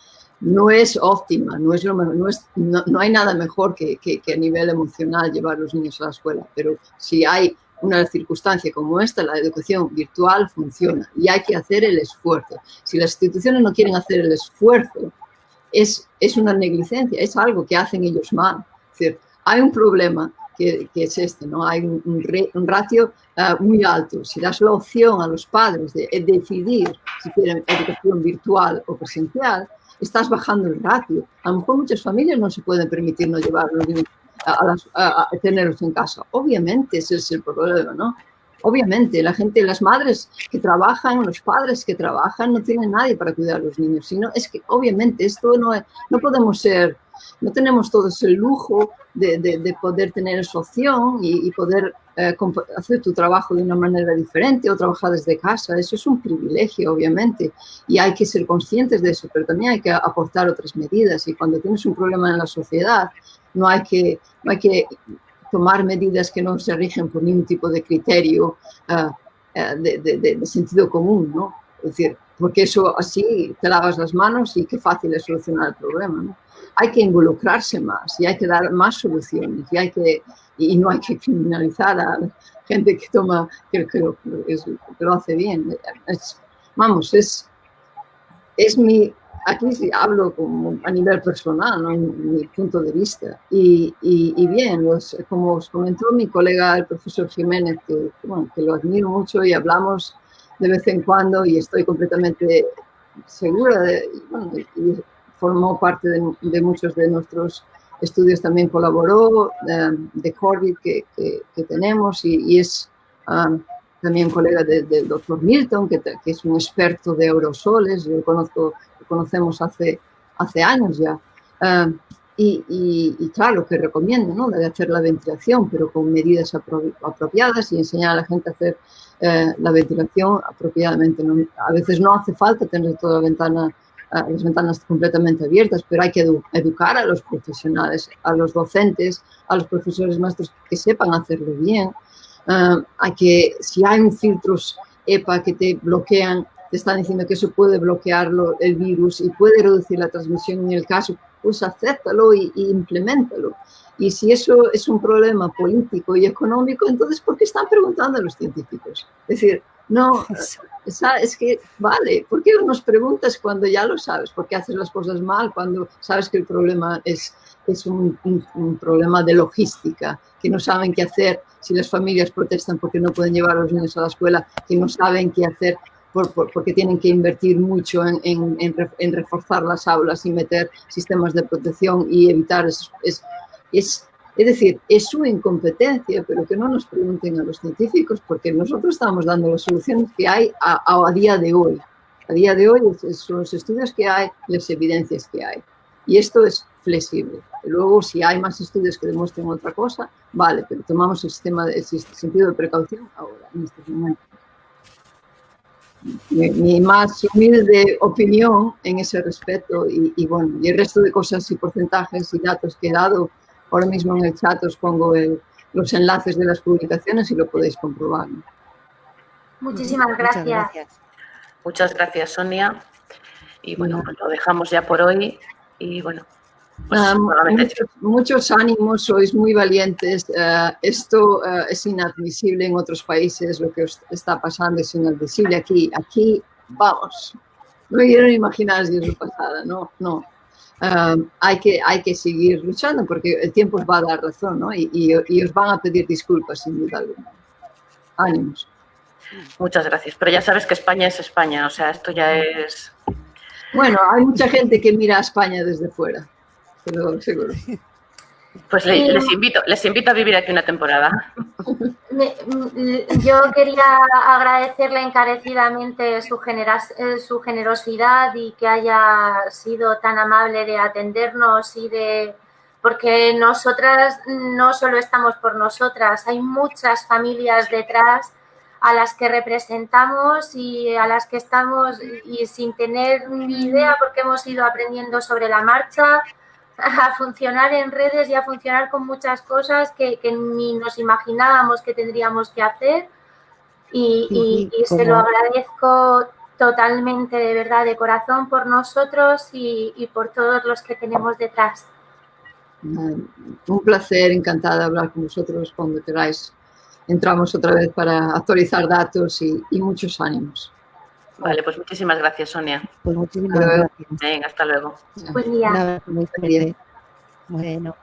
No es óptima, no hay nada mejor que a nivel emocional llevar a los niños a la escuela, pero si hay una circunstancia como esta, la educación virtual funciona y hay que hacer el esfuerzo. Si las instituciones no quieren hacer el esfuerzo, es una negligencia, es algo que hacen ellos mal. Es decir, hay un problema que es este, ¿no? Hay un ratio muy alto. Si das la opción a los padres de decidir si quieren educación virtual o presencial, estás bajando el ratio. A lo mejor muchas familias no se pueden permitir no llevar a los niños a tenerlos en casa. Obviamente ese es el problema, ¿no? Obviamente las madres que trabajan, los padres que trabajan, no tienen nadie para cuidar a los niños. Sino es que obviamente esto no tenemos todos el lujo de poder tener esa opción y poder hacer tu trabajo de una manera diferente o trabajar desde casa. Eso es un privilegio, obviamente, y hay que ser conscientes de eso, pero también hay que aportar otras medidas. Y cuando tienes un problema en la sociedad, no hay que tomar medidas que no se rigen por ningún tipo de criterio de sentido común, ¿no? Es decir, porque eso así te lavas las manos y qué fácil es solucionar el problema, ¿no? Hay que involucrarse más y hay que dar más soluciones y no hay que criminalizar a la gente que lo hace bien. Aquí sí hablo a nivel personal, ¿no? Mi punto de vista. Y bien, como os comentó mi colega, el profesor Jiménez, que lo admiro mucho y hablamos de vez en cuando y estoy completamente segura y formó parte de muchos de nuestros estudios, también colaboró de COVID que tenemos y es también colega del doctor Milton, que es un experto de aerosoles, lo conocemos hace años ya. Y claro, que recomiendo, ¿no? De hacer la ventilación, pero con medidas apropiadas y enseñar a la gente a hacer la ventilación apropiadamente. ¿No? A veces no hace falta tener toda las ventanas completamente abiertas, pero hay que educar a los profesionales, a los docentes, a los profesores maestros que sepan hacerlo bien. Hay que, si hay un filtros EPA que te bloquean, te están diciendo que eso puede bloquear el virus y puede reducir la transmisión en el caso, pues acéptalo y implementalo. Y si eso es un problema político y económico, entonces ¿por qué están preguntando a los científicos? Es decir, no, es que, vale, ¿por qué nos preguntas cuando ya lo sabes? ¿Por qué haces las cosas mal cuando sabes que el problema es un problema de logística, que no saben qué hacer si las familias protestan porque no pueden llevar a los niños a la escuela, que no saben qué hacer porque tienen que invertir mucho en reforzar las aulas y meter sistemas de protección y evitar es decir, es su incompetencia, pero que no nos pregunten a los científicos, porque nosotros estamos dando las soluciones que hay a día de hoy. A día de hoy son los estudios que hay, las evidencias que hay. Y esto es flexible. Y luego, si hay más estudios que demuestren otra cosa, vale, pero tomamos el sentido de precaución ahora, en este momento. Mi más humilde opinión en ese respecto y bueno, y el resto de cosas y porcentajes y datos que he dado, ahora mismo en el chat os pongo los enlaces de las publicaciones y lo podéis comprobar. Muchísimas gracias. Muchas gracias, Sonia. Y bueno, pues lo dejamos ya por hoy y bueno. Pues, muchos ánimos, sois muy valientes. Esto es inadmisible en otros países, lo que os está pasando es inadmisible. Aquí vamos. No quiero imaginar si es pasada, no. Hay que seguir luchando porque el tiempo os va a dar razón, ¿no? Y os van a pedir disculpas, sin duda alguna. Ánimos. Muchas gracias. Pero ya sabes que España es España, o sea, esto ya es... Bueno, hay mucha gente que mira a España desde fuera. Pero seguro. Pues les invito a vivir aquí una temporada. Yo quería agradecerle encarecidamente su generosidad y que haya sido tan amable de atendernos porque nosotras no solo estamos por nosotras, hay muchas familias detrás a las que representamos y a las que estamos y sin tener ni idea porque hemos ido aprendiendo sobre la marcha a funcionar en redes y a funcionar con muchas cosas que ni nos imaginábamos que tendríamos que hacer y se lo agradezco totalmente, de verdad, de corazón por nosotros y por todos los que tenemos detrás. Un placer, encantada de hablar con vosotros cuando queráis. Entramos otra vez para actualizar datos y muchos ánimos. Vale, pues muchísimas gracias, Sonia. Pues muchísimas gracias. Venga, hasta luego. Buen día. Muy bien. Bueno.